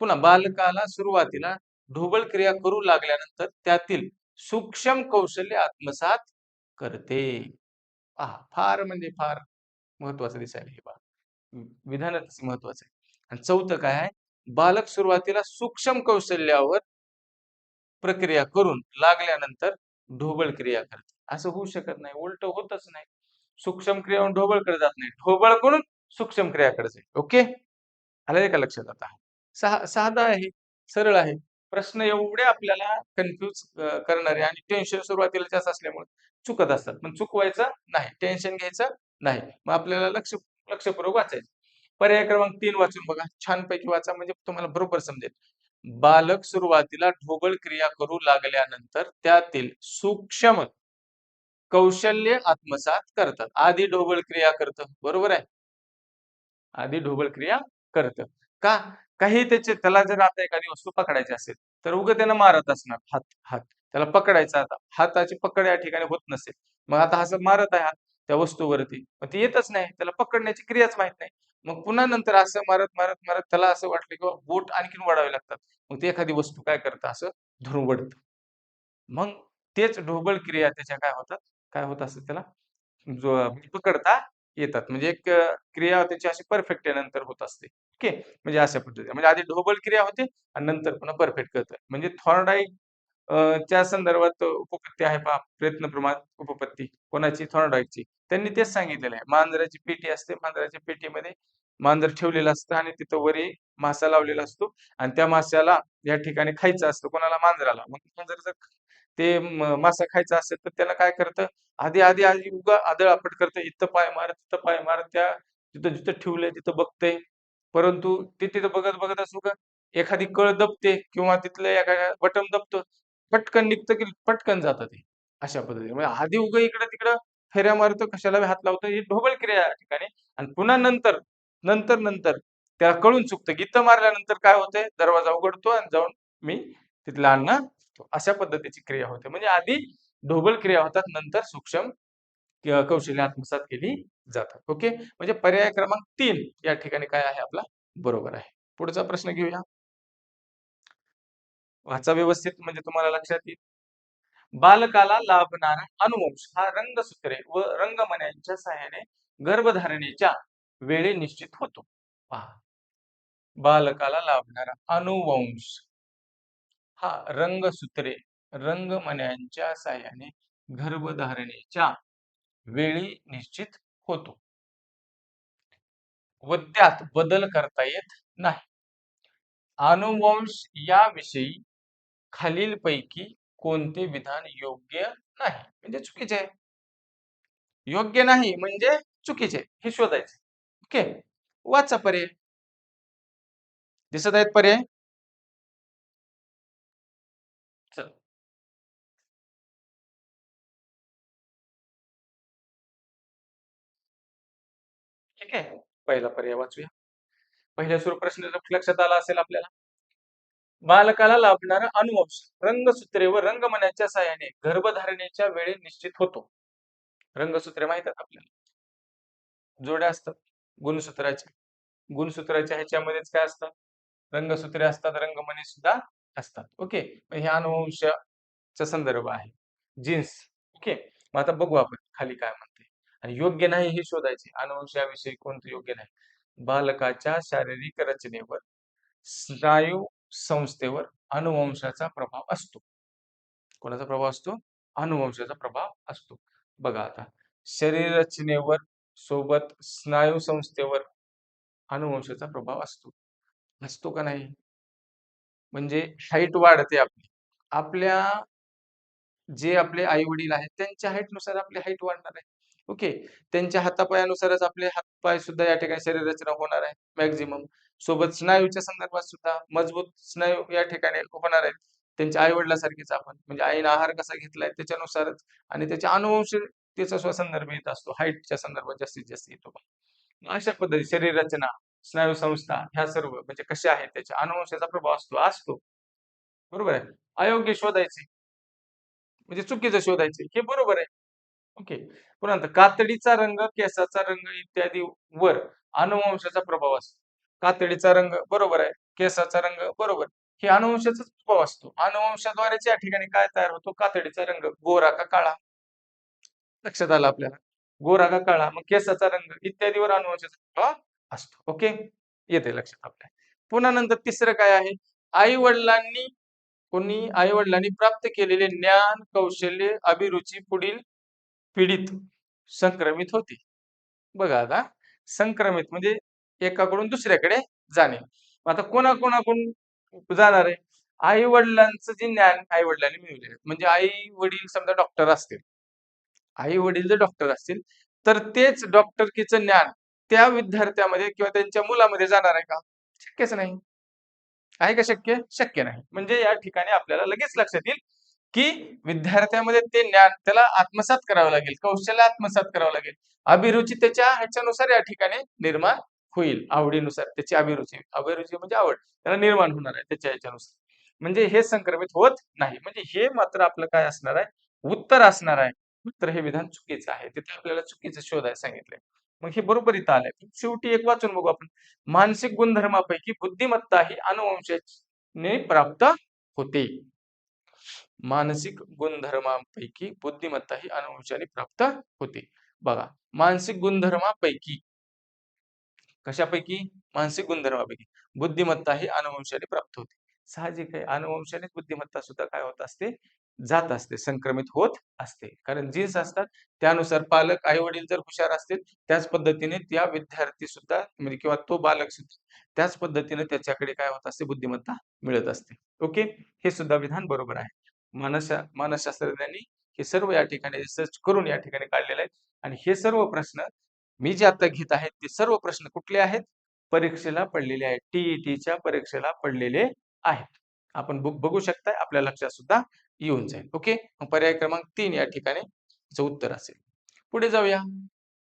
Speaker 1: पुन्हा बालकाला सुरुवातीला ढोबळ क्रिया करू लागल्यानंतर त्यातील सूक्ष्म कौशल्य आत्मसात करते. पहा, फार म्हणजे फार महत्वाचं दिसायला हे पहा. विधानच महत्वाचं आहे. आणि चौथं काय आहे? बालक सुरुवातीला सूक्ष्म कौशल्यावर प्रक्रिया करून लागल्यानंतर ढोबळ क्रिया करते. असं होऊ शकत नाही. उलटं होतच नाही. सूक्ष्म क्रियाहून ढोबळकडे जात नाही. ढोबळकडून सूक्ष्म क्रियाकडे जाईल. ओके? आलं का लक्षात आता? साधा आहे, सरळ आहे. प्रश्न एवढे आपल्याला कन्फ्यूज करणारे आणि टेन्शन सुरुवातीला जास्त असल्यामुळे चुकत असतात. पण चुकवायचं नाही. टेन्शन घ्यायचं नाही. मग आपल्याला लक्षपूर्वक वाचायचं. पर्याय क्रमांक 3 वाचून बघा. छानपैकी वाचा म्हणजे तुम्हाला बरोबर समजेल. बालक सुरुवातीला ढोबळ क्रिया करू लागल्यानंतर त्यातील सूक्ष्म कौशल्य आत्मसात करतात. आधी ढोबळ क्रिया करतं. बरोबर आहे? आधी ढोबळ क्रिया करतं. का? काही त्याला जर आता एखादी वस्तू पकडायची असेल, तर उगाच त्यानं मारत असणार हात हात. त्याला पकडायचा आता. हाताची पकड या ठिकाणी होत नसेल. मग आता असं मारत आहे हात त्या वस्तूवरती. पण ती येतच नाही. त्याला पकडण्याची क्रियाच माहीत नाही. मग पुन्हा नंतर असं मारत, मारत, मारत त्याला असं वाटलं, की बोट आणखीन वळावे लागतात. मग ती एखादी वस्तू काय करतं असं धरून वळतं. मग तेच ढोबळ क्रिया त्याच्या काय होतात? काय होत असतं त्याला? जो पकडता येतात. म्हणजे एक क्रिया त्याची अशी परफेक्ट नंतर होत असते. ओके. म्हणजे अशा पद्धतीने. म्हणजे आधी ढोबळ क्रिया होते आणि नंतर पुन्हा परफेक्ट करतं. म्हणजे थॉर्नडाईक च्या संदर्भात उपपत्ती आहे पहा. प्रयत्न प्रमाण उपपत्ती. कोणाची? थॉर्नडाईकची. त्यांनी तेच सांगितलेलं आहे. मांजराची पेटी असते. मांजराच्या पेटीमध्ये मांजर ठेवलेलं असतं आणि तिथं वरी मासा लावलेला असतो आणि त्या माश्याला या ठिकाणी खायचं असतं. कोणाला? मांजराला. मग मांजर जर ते मासा खायचा असेल तर त्याला काय करतं? आधी उगा आदळआपट करतंय. इथं पाय मार, तिथं पाय मार. तिथं जिथं ठेवलंय तिथं बघतंय. परंतु ते तिथं बघत असू का एखादी कळ दबते किंवा तिथलं एखादं बटन दबतं. पटकन निघतं की पटकन जातं ते. अशा पद्धतीने. म्हणजे आधी उगा इकडं-तिकडं फेऱ्या मारतो, कशाला बी हात लावतो. ही ढोबळ क्रिया आहे या ठिकाणी आणि पुन्हा नंतर त्याला कळून चुकतं की इथं मारल्यानंतर काय होतंय? दरवाजा उघडतो आणि जाऊन मी तिथलं अन्न खातो. अशा पद्धतीची क्रिया होते. म्हणजे आधी ढोबळ क्रिया होतात, नंतर सूक्ष्म कौशल्य आत्मसात केली जातात. ओके. म्हणजे पर्याय क्रमांक 3 या ठिकाणी काय आहे आपला? बरोबर आहे. पुढचा प्रश्न घेऊया. वाचा व्यवस्थित म्हणजे तुम्हाला लक्षात येईल. बालकाला लाभणारा अनुवंश हा रंगसूत्रे व रंगमण्यांच्या सहाय्याने गर्भधारणेच्या वेळी निश्चित होतो. पहा. बालकाला लाभणारा अनुवंश हा रंगसूत्रे, रंगमण्यांच्या सहाय्याने गर्भधारणेच्या वेळी निश्चित होतो. व त्यात बदल करता येत नाही. अनुवंश याविषयी खालीलपैकी कोणते विधान योग्य नाही म्हणजे चुकीचे आहे. योग्य नाही म्हणजे चुकीचे हे शोधायचे. ओके, वाचा पर्याय. दिसत आहेत पर्याय? चल, ठीक आहे. पहिला पर्याय वाचूया. पहिल्या सुरू प्रश्न लक्षात आला असेल आपल्याला. बालकाला लाभणारा अनुवंश रंगसूत्रे व रंगमण्याच्या साहाय्याने गर्भधारणेच्या वेळी निश्चित होतो. रंगसूत्रे माहित आहेत आपल्याला, जोड्या असतात गुणसूत्राच्या. गुणसूत्राच्या ह्याच्यामध्येच काय असतात? रंगसूत्रे असतात, रंगमणी सुद्धा असतात. ओके, हे अनुवंशाचा संदर्भ आहे, जीन्स. ओके, मग आता बघू आपण खाली काय म्हणते. आणि योग्य नाही हे शोधायचे. अनुवंशाविषयी कोणतं योग्य नाही? बालकाच्या शारीरिक रचनेवर, स्नायू संस्थेवर अनुवंशाचा प्रभाव असतो. कोणाचा प्रभाव असतो? अनुवंशाचा प्रभाव असतो. बघा आता, शरीर रचनेवर सोबत स्नायू संस्थेवर अनुवंशाचा प्रभाव असतो. असतो का नाही? म्हणजे हाईट वाढते आपली. आपल्या जे आपले आई वडील आहेत त्यांच्या हाईट नुसार आपली हाईट वाढणार आहे. ओके, त्यांच्या हातापायानुसारच आपले हातपाय सुद्धा या ठिकाणी शरीर रचना होणार आहे मॅक्झिमम. सोबत स्नायूच्या संदर्भात सुद्धा मजबूत स्नायू या ठिकाणी होणार आहेत. त्यांच्या आई वडिलांसारखीच आपण, म्हणजे आईने आहार कसा घेतलाय त्याच्यानुसारच, आणि त्याच्या अनुवंशिकतेचा सुद्धा संदर्भ येत असतो. हाईटच्या संदर्भात जास्तीत जास्त येतो. अशा पद्धती शरीर रचना, स्नायू संस्था ह्या सर्व म्हणजे कशा आहेत त्याच्या अनुवंशाचा प्रभाव असतो असतो. बरोबर आहे. अयोग्य शोधायचे म्हणजे चुकीचं शोधायचे, हे बरोबर आहे. ओके, पुन्हा कातडीचा रंग, केसाचा रंग इत्यादी वर अनुवंशाचा प्रभाव असतो. कातडीचा रंग बरोबर आहे, केसाचा रंग बरोबर, हे अनुवंशाचा प्रभाव असतो. अनुवंशाद्वारेच या ठिकाणी काय तयार होतो? कातडीचा रंग, गोरा का काळा. लक्षात आलं आपल्याला? गोरा का काळा, मग केसाचा रंग इत्यादीवर अनुवंशाचा प्रभाव असतो. ओके, येते लक्षात आपल्या. पुन्हा नंतर तिसरं काय आहे? आई वडिलांनी आई वडिलांनी प्राप्त केलेले ज्ञान, कौशल्य, अभिरुची पुढील पिढीत संक्रमित होते. बघा आता, संक्रमित म्हणजे एकाकडून दुसऱ्याकडे जाणे. आता कोणाकोणाकडून जाणार आहे? आई वडिलांचं जे ज्ञान आई वडिलांनी मिळवले, म्हणजे आई वडील समजा डॉक्टर असतील, आई वडील जर डॉक्टर असतील, तर तेच डॉक्टरकीचं ज्ञान त्या विद्यार्थ्यामध्ये किंवा त्यांच्या मुलामध्ये जाणार आहे का? शक्यच नाही. आहे का शक्य? शक्य नाही. म्हणजे या ठिकाणी आपल्याला लगेच लक्षात येईल, की विद्यार्थ्यामध्ये ते ज्ञान त्याला आत्मसात करावं लागेल, कौशल्य आत्मसात करावं लागेल. अभिरुची त्याच्या ह्याच्यानुसार या ठिकाणी निर्माण होईल, आवडीनुसार त्याची अभिरुची. अभिरुची म्हणजे आवड त्याला निर्माण होणार आहे त्याच्या ह्याच्यानुसार. म्हणजे हे संक्रमित होत नाही. म्हणजे हे मात्र आपलं काय असणार आहे? उत्तर असणार आहे. उत्तर हे विधान चुकीचं आहे. तिथे आपल्याला चुकीचं शोधायला सांगितलंय. मग हे बरोबर इथं आलंय. शेवटी एक वाचून बघू आपण. मानसिक गुणधर्मापैकी बुद्धिमत्ता ही अनुवंशाने प्राप्त होते. मानसिक गुणधर्मांपैकी बुद्धिमत्ता ही अनुवंशाने प्राप्त होते. बघा, मानसिक गुणधर्मापैकी कशापैकी? मानसिक गुणधर्मापैकी बुद्धिमत्ता ही अनुवंशाने प्राप्त होते. साहजिक आहे, अनुवंशाने बुद्धिमत्ता सुद्धा काय होत असते? जात असते, संक्रमित होत असते. कारण जीन्स असतात, त्यानुसार पालक आई वडील जर हुशार असतील, त्याच पद्धतीने त्या विद्यार्थी सुद्धा म्हणजे किंवा तो बालक सुद्धा त्याच पद्धतीने त्याच्याकडे काय होत असते? बुद्धिमत्ता मिळत असते. ओके, हे सुद्धा विधान बरोबर आहे. मानसशास्त्रज्ञांनी हे सर्व या ठिकाणी रिसर्च करून या ठिकाणी काढलेले आहेत. आणि हे सर्व प्रश्न मी जे आता घेत आहे ते सर्व प्रश्न कुठले आहेत? परीक्षेला पडलेले आहेत. टीईटीच्या परीक्षेला पडलेले आहेत. आपण बुक बघू शकताय, आपल्या लक्षात सुद्धा येऊन जाईल. ओके, पर्याय क्रमांक 3 या ठिकाणी याचं उत्तर असेल. पुढे जाऊया.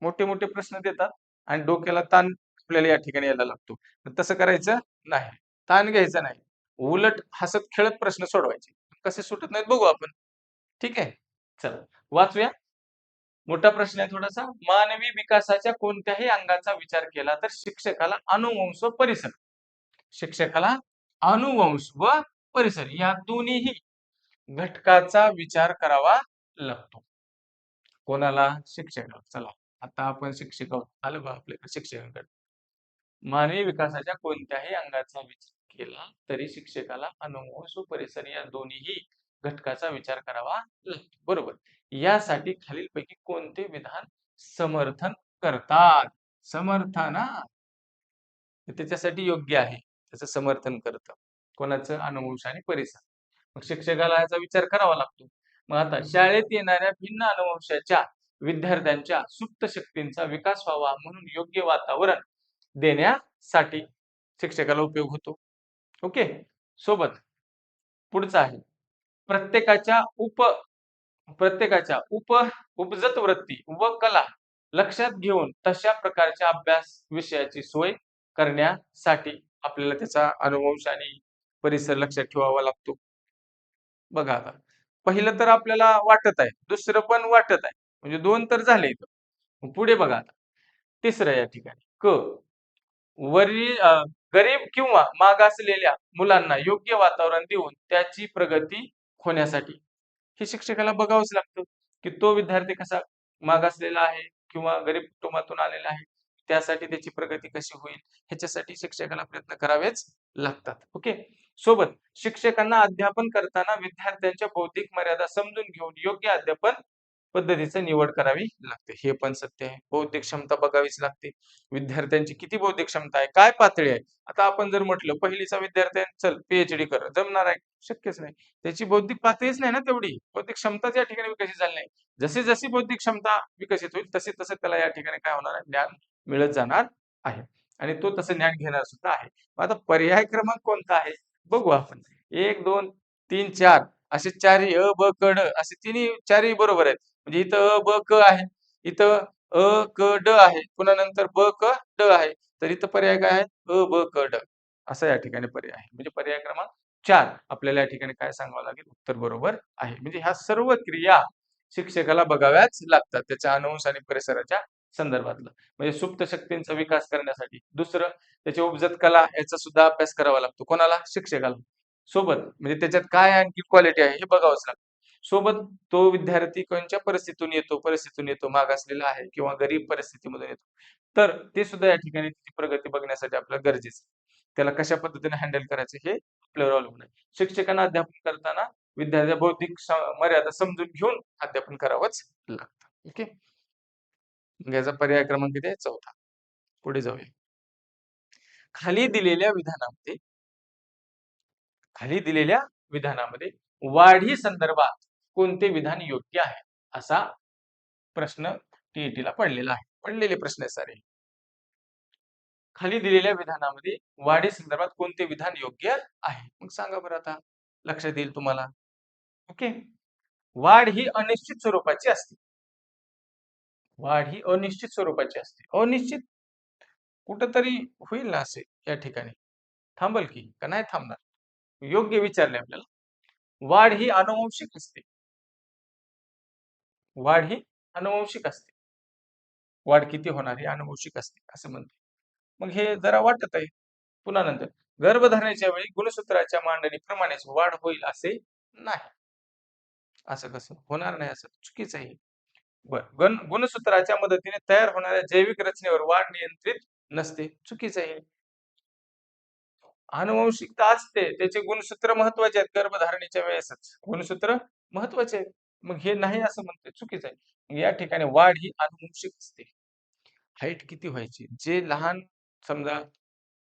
Speaker 1: मोठे मोठे प्रश्न देतात आणि डोक्याला ताण आपल्याला या ठिकाणी यायला लागतो. तसं करायचं नाही, ताण घ्यायचा नाही. उलट हसत खेळत प्रश्न सोडवायचे. कसे सुटत नाहीत बघू आपण. ठीक आहे, चला वाचूया. मोठा प्रश्न आहे थोडासा. मानवी विकासाच्या कोणत्याही अंगाचा विचार केला तर शिक्षकाला अनुवंश व परिसर, शिक्षकाला अनुवंश व परिसर या दोन्हीही घटकाचा विचार करावा लागतो. कोणाला? शिक्षकाला. चला आता आपण शिक्षक आहोत, आलं बा आपल्याकडे शिक्षकांकडे. मानवी विकासाच्या कोणत्याही अंगाचा विचार केला तरी शिक्षकाला अनुवंश व परिसर या दोन्हीही घटकाचा विचार करावा लागतो. बरोबर. यासाठी खालीलपैकी कोणते विधान समर्थन करतात? समर्थन, त्याच्यासाठी योग्य आहे, त्याचं समर्थन करतं. कोणाचं? अनुवंश आणि परिसर. मग शिक्षकाला याचा विचार करावा लागतो. मग आता शाळेत येणाऱ्या भिन्न अनुवंशाच्या विद्यार्थ्यांच्या सुप्त शक्तींचा विकास व्हावा म्हणून योग्य वातावरण देण्यासाठी शिक्षकाला उपयोग होतो. ओके. सोबत पुढचं आहे प्रत्येकाच्या उप प्रत्येकाच्या उपजत वृत्ती व कला लक्षात घेऊन तशा प्रकारच्या अभ्यास विषयाची सोय करण्यासाठी आपल्याला त्याचा अनुवंश आणि परिसर लक्षात ठेवावा लागतो. बघा आता पहिलं तर आपल्याला वाटत आहे, दुसरं पण वाटत आहे, म्हणजे दोन तर झाले इथं. पुढे बघा आता तिसरं या ठिकाणी वरील गरीब किंवा मागासलेल्या मुलांना योग्य वातावरण देऊन त्याची प्रगती होण्यासाठी हे शिक्षकाला बघावंच लागतं की तो विद्यार्थी कसा मागासलेला आहे किंवा गरीब कुटुंबातून आलेला आहे, त्यासाठी त्याची प्रगती कशी होईल ह्याच्यासाठी शिक्षकाला प्रयत्न करावेच लागतात. ओके. सोबत शिक्षकांना अध्यापन करताना विद्यार्थ्यांच्या बौद्धिक मर्यादा समजून घेऊन योग्य अध्यापन पद्धतीची निवड करावी लागते. हे पण सत्य आहे. बौद्धिक क्षमता बघावीच लागते. विद्यार्थ्यांची किती बौद्धिक क्षमता आहे, काय पातळी आहे. आता आपण जर म्हटलं पहिलीचा विद्यार्थी आहे, चल PhD कर, जमणार आहे? शक्यच नाही. त्याची बौद्धिक पातळीच नाही ना तेवढी. बौद्धिक क्षमताच या ठिकाणी विकसित झाली नाही. जशी जशी बौद्धिक क्षमता विकसित होईल तसे तसं त्याला या ठिकाणी काय होणार आहे? ज्ञान मिळत जाणार आहे आणि तो तसं ज्ञान घेणार सुद्धा आहे. मग आता पर्याय क्रमांक कोणता आहे बघू आपण. 1, 2, 3, 4 असे चारही अ, ब, क, ड असे तिन्ही चारही बरोबर आहेत. म्हणजे इथं अ, ब, क आहे. इथं अ, क, ड आहे. पुन्हा नंतर ब, क, ड आहे. तर इथं पर्याय काय आहे? अ, ब, क, ड असा या ठिकाणी पर्याय आहे. म्हणजे पर्याय क्रमांक 4 आपल्याला या ठिकाणी काय सांगावं लागेल? उत्तर बरोबर आहे. म्हणजे ह्या सर्व क्रिया शिक्षकाला बघाव्याच लागतात त्याच्या अनुवंश आणि परिसराच्या संदर्भातलं. म्हणजे सुप्त शक्तींचा विकास करण्यासाठी. दुसरं त्याची उपजत कला याचा सुद्धा अभ्यास करावा लागतो. कोणाला? शिक्षकाला. सोबत म्हणजे त्याच्यात काय आणखी क्वालिटी आहे हे बघावंच लागतं. सोबत तो विद्यार्थी कोणत्या परिस्थितीतून येतो मागासलेला आहे किंवा गरीब परिस्थितीमधून येतो. तर ते सुद्धा या ठिकाणी त्याची प्रगती बघण्यासाठी आपल्याला गरजेचं आहे. त्याला कशा पद्धतीने हँडल करायचं हे आपल्यावर अवलंबून आहे. शिक्षकांना अध्यापन करताना विद्यार्थ्या बौद्धिक मर्यादा समजून घेऊन अध्यापन करावंच लागतं. ओके. याचा पर्याय क्रमांक किती आहे? 4था. पुढे जाऊया. खाली दिलेल्या विधानामध्ये खाली दिलेल्या विधानामध्ये वाढी संदर्भात कोणते विधान योग्य आहे असा प्रश्न टीईटीला पडलेला आहे. पडलेले प्रश्न आहे सारे. खाली दिलेल्या विधानामध्ये वाढी संदर्भात कोणते विधान योग्य आहे? मग सांगा बरं आता. लक्षात येईल तुम्हाला. ओके. वाढ ही अनिश्चित स्वरूपाची असते. वाढ ही अनिश्चित स्वरूपाची असते. अनिश्चित कुठंतरी होईल ना असे या ठिकाणी. थांबल की का नाही थांबणार? योग्य विचारले आपल्याला. वाढ ही आनुवंशिक असते. वाढ ही आनुवंशिक असते. वाढ किती होणार ही आनुवंशिक असते असं म्हणते. मग हे जरा वाटत आहे. पुन्हा नंतर गर्भधारणेच्या वेळी गुणसूत्राच्या मांडणीप्रमाणेच वाढ होईल असे नाही. असं कसं होणार नाही असं चुकीचं आहे. बरं गुणसूत्राच्या मदतीने तयार होणाऱ्या जैविक रचनेवर वाढ नियंत्रित नसते. चुकीचं आहे. आनुवंशिकता असते त्याचे गुणसूत्र महत्वाचे आहेत गर्भधारणेच्या वेळेसच गुणसूत्र महत्वाचे आहेत. मग हे नाही असं म्हणते चुकीचं आहे. मग या ठिकाणी वाढ ही आनुवंशिक असते. हाईट किती व्हायची? जे लहान समजा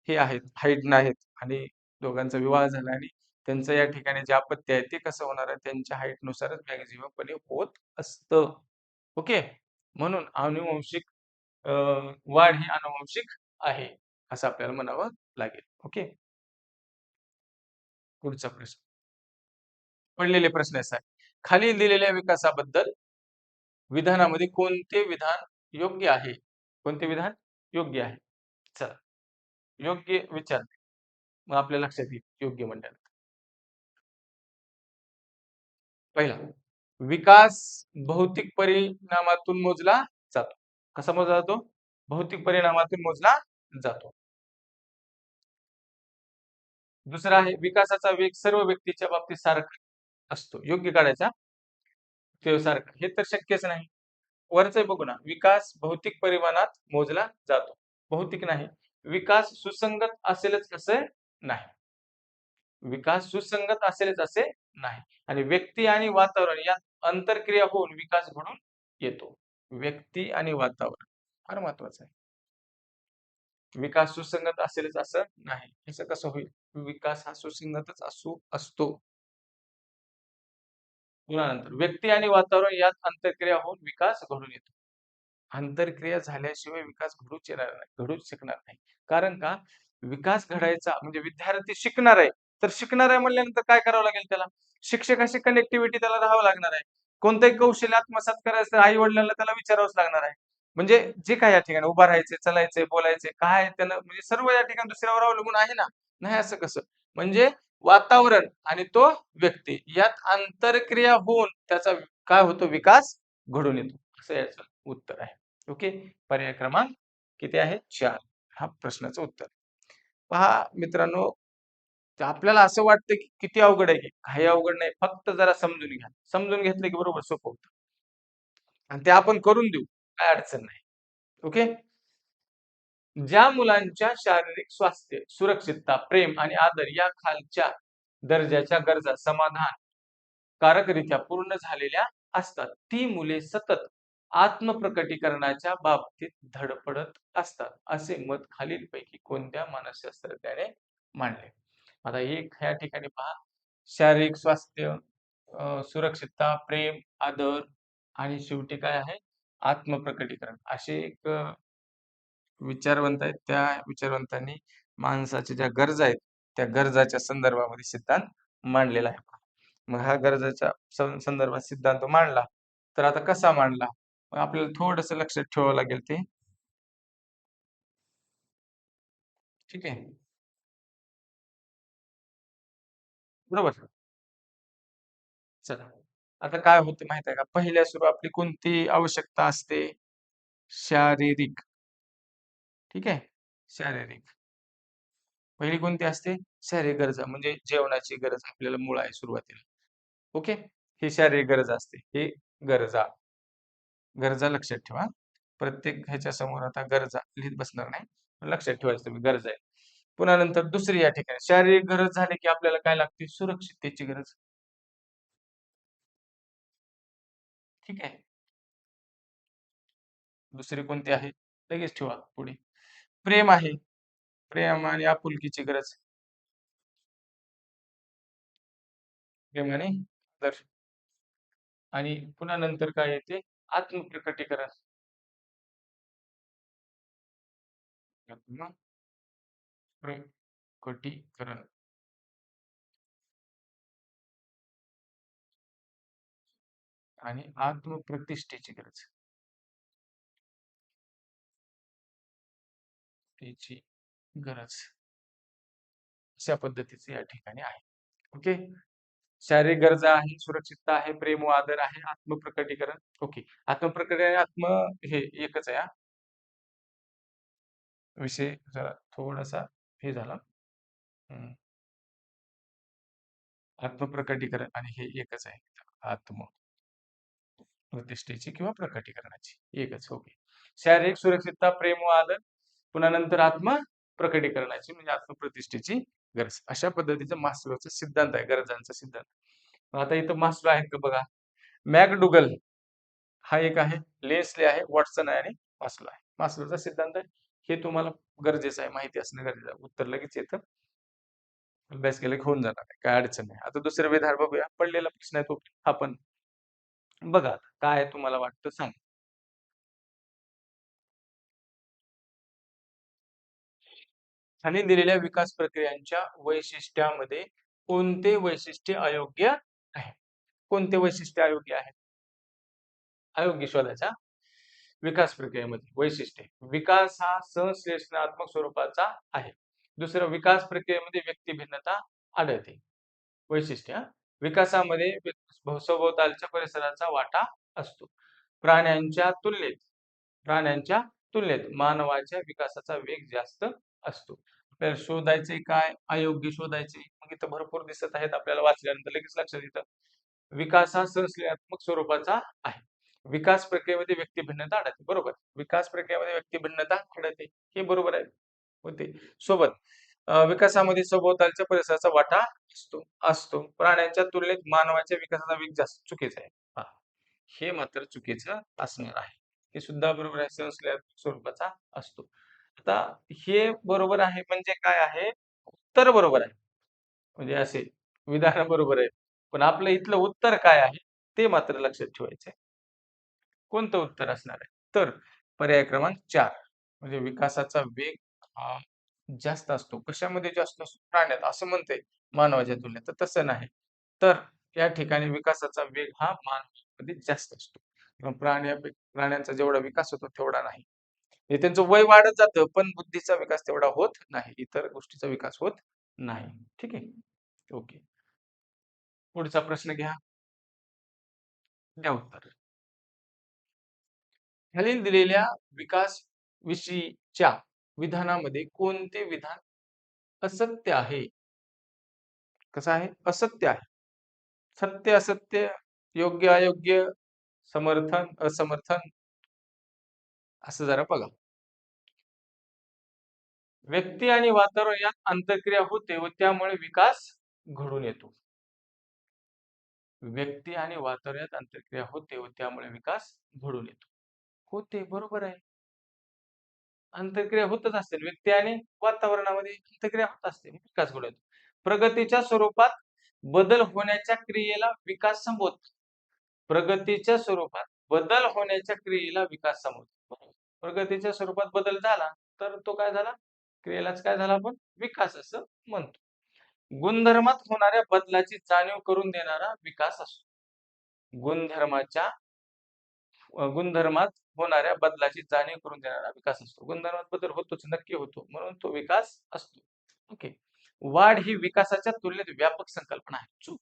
Speaker 1: हे आहेत, हाईट नाहीत आणि दोघांचा विवाह झाला आणि त्यांचं या ठिकाणी जे अपत्य आहे ते कसं होणार आहे? त्यांच्या हाईटनुसारच मॅक्झिममपणे होत असतं. ओके. म्हणून आनुवंशिक अ, वाढ ही आनुवंशिक आहे असं आपल्याला म्हणावं लागेल. ओके. पुढचा प्रश्न. पडलेले प्रश्न असा आहे. खाली दिलेल्या विकासाबद्दल विधानामध्ये कोणते विधान योग्य आहे? कोणते विधान योग्य आहे? चला, योग्य विचार मग आपल्या लक्षात येईल योग्य म्हणल्यानंतर. पहिला, विकास भौतिक परिणामातून मोजला जातो. कसा मोजला जातो? भौतिक परिणामातून मोजला जातो. दुसरा आहे विकासाचा वेग सर्व व्यक्तीच्या बाबतीत सारखा असतो. योग्य काढायचा ते सारखा. हे तर शक्यच नाही. वरचं बघू ना, विकास भौतिक परिमाणात मोजला जातो. भौतिक नाही. विकास सुसंगत असेलच असे नाही. विकास सुसंगत असेलच असे नाही. आणि व्यक्ती आणि वातावरण यात आंतरक्रिया होऊन विकास घडून येतो. व्यक्ती आणि वातावरण फार महत्वाचं आहे. विकास सुसंगत असेलच असं नाही. असं कसं होईल? विकास हा सुसंगतच असतो. पुन्हा नंतर व्यक्ती आणि वातावरण यात आंतरक्रिया होऊन विकास घडून येतो. आंतरक्रिया झाल्याशिवाय विकास घडूच येणार नाही, घडूच शकणार नाही. कारण का? विकास घडायचा म्हणजे विद्यार्थी शिकणार आहे. तर शिकणार आहे म्हणल्यानंतर काय करावं लागेल त्याला? शिक्षकाशी कनेक्टिव्हिटी त्याला राहावं लागणार आहे. कोणतंही कौशल्य आत्मसात करायचं तर आई-वडिलांना त्याला विचारावंच लागणार आहे. म्हणजे जे काही या ठिकाणी उभं राहायचंय, चलायचंय, बोलायचंय, काय त्यानं म्हणजे सर्व या ठिकाणी दुसऱ्यावर अवलंबून आहे ना? नाही असं कसं? म्हणजे वातावरण आणि तो व्यक्ती यात आंतरक्रिया होऊन त्याचा काय होतो? विकास घडून येतो. असं याचं उत्तर आहे. ओके. पर्याय क्रमांक किती आहे? 4 हा प्रश्नाचं उत्तर. पहा मित्रांनो, तर आपल्याला असं वाटतं की किती अवघड आहे की काही अवघड नाही. फक्त जरा समजून घ्या. समजून घेतलं की बरोबर सोपं होतं. आणि ते आपण करून देऊ. काही अडचण नाही. ओके. ज्या मुलांच्या शारीरिक स्वास्थ्य, सुरक्षितता, प्रेम आणि आदर या खालच्या दर्जाच्या गरजा समाधान कारकरित्या पूर्ण झालेल्या असतात. ती मुले सतत आत्मप्रकटीकरणाच्या बाबतीत धडपडत असतात. असे मत खालीलपैकी कोणत्या मानसशास्त्रज्ञाने मांडले? आता एक ह्या ठिकाणी पहा, शारीरिक स्वास्थ्य, सुरक्षितता, प्रेम, आदर आणि शेवटी काय आहे? आत्मप्रकटीकरण असे एक विचारवंत आहेत. त्या विचारवंतांनी माणसाच्या ज्या गरजा आहेत, त्या गरजाच्या संदर्भामध्ये सिद्धांत मांडलेला आहे. मग ह्या गरजेच्या संदर्भात सिद्धांत मांडला. तर आता कसा मांडला? मग आपल्याला थोडंसं लक्षात ठेवावं लागेल ते. ठीक आहे. बरोबर. चला. आता काय होतं माहिती आहे का? पहिल्या सुरू आपली कोणती आवश्यकता असते? शारीरिक. ठीक आहे. शारीरिक. पहिली कोणती असते? शारीरिक गरजा म्हणजे जेवणाची गरज आपल्याला मूळ आहे सुरुवातीला. ओके. ही शारीरिक गरज असते. ही गरजा. गरजा लक्षात ठेवा. प्रत्येक ह्याच्या समोर आता गरजा लिहित बसणार नाही. पण लक्षात ठेवायचं तुम्ही गरज आहे. पुन्हा नंतर दुसरी या ठिकाणी शारीरिक गरज झाली की आपल्याला काय लागते? सुरक्षिततेची गरज. ठीक आहे. दुसरी कोणती आहे? लगेच ठेवा पुढे. प्रेम आहे. प्रेम आणि आपुलकीची गरज. प्रेम आणि आदर. आणि पुन्हा नंतर काय येते? आत्मप्रकटीकरण. आत्मप्रकटीकरण आणि आत्मप्रतिष्ठेची गरज. त्याची गरज. अशा पद्धतीचे या ठिकाणी आहे. ओके. शारीरिक गरजा आहे, सुरक्षितता आहे, प्रेम व आदर आहे, आत्मप्रकटीकरण. ओके. आत्मप्रकटीकरण आणि हे एकच आहे हा. विषय जरा थोडासा हे झाला. हं. आत्मप्रकटीकरण आणि हे एकच आहे. प्रतिष्ठेची किंवा प्रकटीकरणाची. एकच. ओके. शारीरिक सुरक्षितता, प्रेम व आदर, पुन्हा नंतर प्रकटीकरणाची म्हणजे आत्मप्रतिष्ठेची गरज. अशा पद्धतीचा मास्लोचा सिद्धांत आहे, गरजांचा सिद्धांत. आता इथं मास्लो आहेत का बघा. मॅकडुगल हा एक आहे, लेस्ले आहे, वॉटसन आहे आणि मास्लो आहे. मास्लोचा सिद्धांत आहे. हे तुम्हाला गरजेचं आहे, माहिती असणं गरजेचं आहे. उत्तर लगेच येतं. अभ्यास केला की होऊन जाणार आहे. काय अडचण नाही. आता दुसरं विधान बघूया. पडलेला प्रश्न आहे तो हा पण बघा आता, काय तुम्हाला वाटतं सांगा. खाली दिलेल्या विकास प्रक्रियांच्या वैशिष्ट्यामध्ये कोणते वैशिष्ट्य अयोग्य आहे? कोणते वैशिष्ट्य अयोग्य आहे? अयोग्य शोधायचा. विकास प्रक्रियेमध्ये वैशिष्ट्य. विकास हा सहश्लेषणात्मक स्वरूपाचा आहे. दुसरं विकास प्रक्रियेमध्ये व्यक्ती भिन्नता आढळते. वैशिष्ट्य विकासामध्ये सभोवतालच्या परिसराचा वाटा असतो. प्राण्यांच्या तुलनेत प्राण्यांच्या तुलनेत मानवाच्या विकासाचा वेग जास्त असतो. आपल्याला शोधायचे काय? अयोग्य शोधायचे. मग इथं भरपूर दिसत आहेत आपल्याला वाचल्यानंतर लगेच लक्षात येतं. विकास हा सहक्रियात्मक स्वरूपाचा आहे. विकास प्रक्रियेमध्ये व्यक्ती भिन्नता आढळते. बरोबर. विकास प्रक्रियेमध्ये व्यक्ती भिन्नता आढळते. हे बरोबर आहे. होते. सोबत विकासामध्ये सभोवतालच्या परिसराचा वाटा असतो. प्राण्यांच्या तुलनेत मानवाच्या विकासाचा वेग जास्त चुकीचा आहे. पहा. हे मात्र चुकीचं असणार आहे. हे सुद्धा बरोबर आहे. सहस्ल्यात्मक स्वरूपाचा असतो. आता हे बरोबर आहे म्हणजे काय आहे? उत्तर बरोबर आहे. म्हणजे असे विधान बरोबर आहे. पण आपलं इथलं उत्तर काय आहे? ते मात्र लक्षात ठेवायचं आहे. कोणतं उत्तर असणार आहे? तर पर्याय क्रमांक 4 म्हणजे विकासाचा वेग हा जास्त असतो. कशामध्ये जास्त असतो? प्राण्यात असं म्हणतंय मानवाच्या तुलनेत. तर तसं नाही. तर या ठिकाणी विकासाचा वेग हा मानवामध्ये जास्त असतो. पण प्राण्यांचा जेवढा विकास होतो तेवढा नाही. म्हणजे त्यांचं वय वाढत जातं, पण बुद्धीचा विकास तेवढा होत नाही. इतर गोष्टीचा विकास होत नाही. ठीक आहे? ओके. पुढचा प्रश्न घ्या. द्या उत्तर. खालील दिलेल्या विकास विषयीच्या विधानामध्ये कोणते विधान असत्य आहे? कसं आहे? असत्य आहे. सत्य, असत्य, योग्य, अयोग्य, समर्थन, असमर्थन असं जरा बघा. व्यक्ती आणि वातावरण यात आंतरक्रिया होते व त्यामुळे विकास घडून येतो. व्यक्ती आणि वातावरण यात आंतरक्रिया होते व त्यामुळे विकास घडून येतो. होते, बरोबर आहे. आंतरक्रिया होतच असते. व्यक्ती आणि वातावरणामध्ये आंतरक्रिया होत असते. विकास घडून येतो. प्रगतीच्या स्वरूपात बदल होण्याच्या क्रियेला विकास संबोधतात. प्रगतीच्या स्वरूपात बदल होण्याच्या क्रियेला विकास संबोधतात. प्रगतीच्या स्वरूपात बदल झाला तर तो काय झाला? क्रियेलाच काय झाला आपण? विकास असं म्हणतो. गुणधर्मात होणाऱ्या बदलाची जाणीव करून देणारा विकास असतो. गुणधर्माच्या गुणधर्मात होणाऱ्या बदलाची जाणीव करून देणारा विकास असतो. गुणधर्मात बदल होतोच, नक्की होतो. म्हणून तो विकास असतो. ओके. वाढ ही विकासाच्या तुलनेत व्यापक संकल्पना आहे. चूक.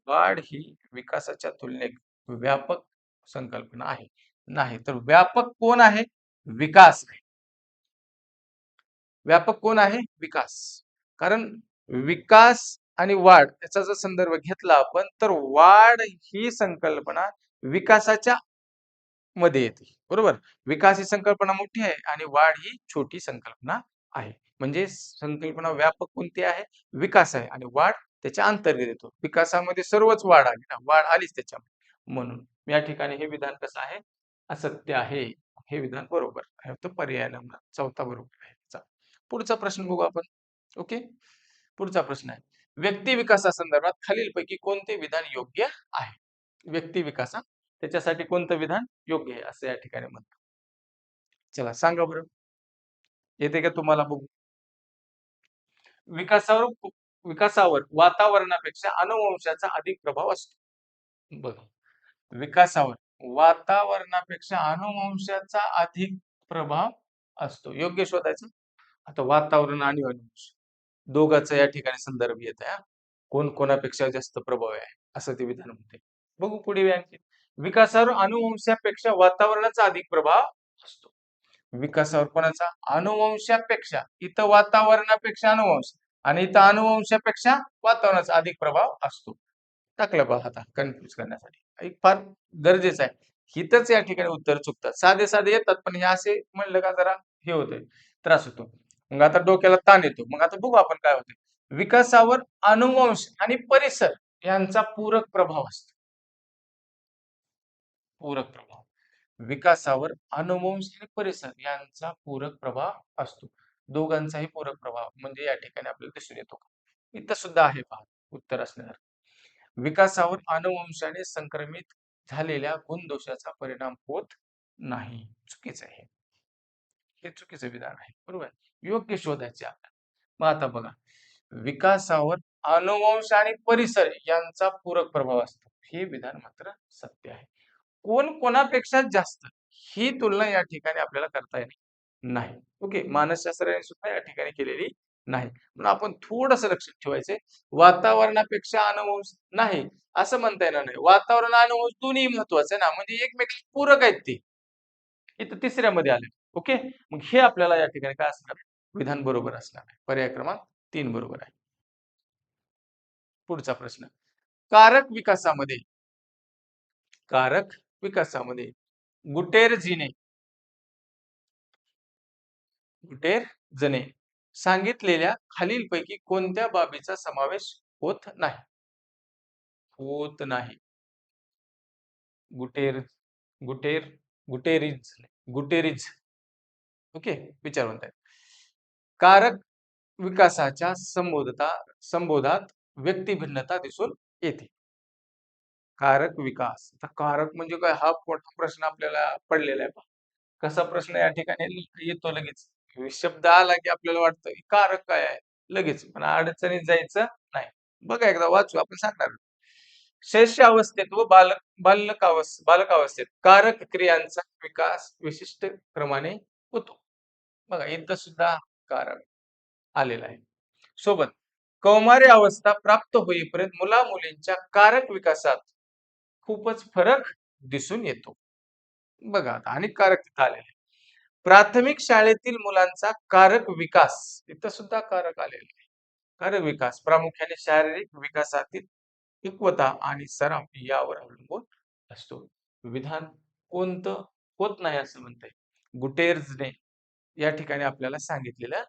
Speaker 1: वाढ ही विकासाच्या तुलनेत व्यापक संकल्पना आहे. नाही तर व्यापक कोण आहे? विकास आहे. व्यापक कोण आहे? विकास. कारण विकास आणि वाढ याचा जर संदर्भ घेतला आपण तर वाढ ही संकल्पना विकासाच्या मध्ये येते. बरोबर? विकास ही संकल्पना मोठी आहे आणि वाढ ही छोटी संकल्पना आहे. म्हणजे संकल्पना व्यापक कोणती आहे? विकास आहे आणि वाढ त्याच्या अंतर्गत येतो. विकासामध्ये सर्वच वाढ आली ना, वाढ आलीच त्याच्यामध्ये. म्हणून या ठिकाणी हे विधान कसं आहे? असत्य आहे. हे विधान बरोबर आहे. तो पर्याय नंबर 4 बरोबर आहे. चला. पुढचा प्रश्न बघू आपण. ओके. पुढचा प्रश्न आहे. व्यक्ती विकासासंदर्भात खालीलपैकी कोणते विधान योग्य आहे? व्यक्ती विकासा त्याच्यासाठी कोणतं विधान योग्य आहे असं या ठिकाणी म्हणतात. चला सांगा बरं. येते का तुम्हाला बघू? विकासावर विकासावर वातावरणापेक्षा अनुवंशाचा अधिक प्रभाव असतो. बघा. विकासावर वातावरणापेक्षा अनुवंशाचा अधिक प्रभाव असतो. योग्य शोधायचं. आता वातावरण आणि अनुवंश दोघांचा या ठिकाणी संदर्भ येत आहे. कोण कोणापेक्षा जास्त प्रभावी आहे असं ते विधान म्हणते. बघू पुढे व्याख्या. विकासावर अनुवंशापेक्षा वातावरणाचा अधिक प्रभाव असतो. विकासावर कोणाचा? अनुवंशापेक्षा. इथं वातावरणापेक्षा अनुवंश आणि इथं अनुवंशापेक्षा वातावरणाचा अधिक प्रभाव असतो. टाकलं पहा आता कन्फ्युज करण्यासाठी. एक फार गरजेचं आहे. हिथंच या ठिकाणी उत्तर चुकतात. साधे साधे येतात पण हे असे म्हणलं का जरा हे होतंय, त्रास होतो. मग आता डोक्याला ताण येतो. मग आता बघू आपण काय होतंय. विकासावर अनुवंश आणि परिसर यांचा पूरक प्रभाव असतो. पूरक प्रभाव. विकासावर अनुवंश आणि परिसर यांचा पूरक प्रभाव असतो. दोघांचाही पूरक प्रभाव म्हणजे या ठिकाणी आपल्याला दिसून येतो. इथं सुद्धा आहे पहा उत्तर असणार. विकासावर अनुवंशाने संक्रमित झालेल्या गुणदोषाचा परिणाम होत नाही. चुकीचं आहे. हे चुकीचं विधान आहे. बरोबर. योग्य शोधायचे आपल्याला. मग आता बघा. विकासावर अनुवंश आणि परिसर यांचा पूरक प्रभाव असतो. हे विधान मात्र सत्य आहे. कोण कोणापेक्षा जास्त ही तुलना या ठिकाणी आपल्याला करता येणार नाही. ओके. मानसशास्त्राने सुद्धा या ठिकाणी केलेली नाही. म्हणून आपण थोडंसं लक्षात ठेवायचंय. वातावरणापेक्षा अनुवंश नाही असं म्हणता येणार नाही. वातावरण आणि अनुवंश दोन्ही महत्वाचे आहे ना, म्हणजे एकमेकांना पूरक आहेत ते. इथं तिसऱ्यामध्ये आले. ओके. मग हे आपल्याला या ठिकाणी काय असणार आहे? विधान बरोबर असणार आहे. पर्याय क्रमांक 3 बरोबर आहे. पुढचा प्रश्न. कारक विकासामध्ये कारक विकासामध्ये गुटेरजीने गुटेरजने सांगितलेल्या खालीलपैकी कोणत्या बाबीचा समावेश होत नाही? होत नाही. गुटेर गुटेर गुटेरिज गुटेरीज ओके विचारवंत आहेत. कारक विकासाच्या संबोधात व्यक्तिभिन्नता दिसून येते. कारक विकास. आता कारक म्हणजे काय हा मोठा प्रश्न आपल्याला पडलेला आहे. कसा प्रश्न या ठिकाणी येतो लगेच. शब्द आला की आपल्याला वाटतं की कारक काय आहे? लगेच. पण अडचणीत जायचं नाही. बघा एकदा वाचू आपण सांगणार. शैशव अवस्थेत व बालकावस्थेत कारक क्रियांचा विकास विशिष्ट क्रमाने होतो. बघा इथं सुद्धा कारक आलेला आहे. सोबत कौमार्य अवस्था प्राप्त होईपर्यंत मुला-मुलींच्या कारक विकासात खूपच फरक दिसून येतो. बघा आता आणि कारक तिथं आलेले आहे. प्राथमिक शाळेतील मुलांचा कारक विकास इथं सुद्धा कारक आलेले आहे. कारक विकास प्रामुख्याने शारीरिक विकासातील तिक्वता आणि सराव यावर अवलंबून असतो. विधान कोणतं होत नाही असं म्हणतंय गुटेर्झने या ठिकाणी आपल्याला सांगितलेलं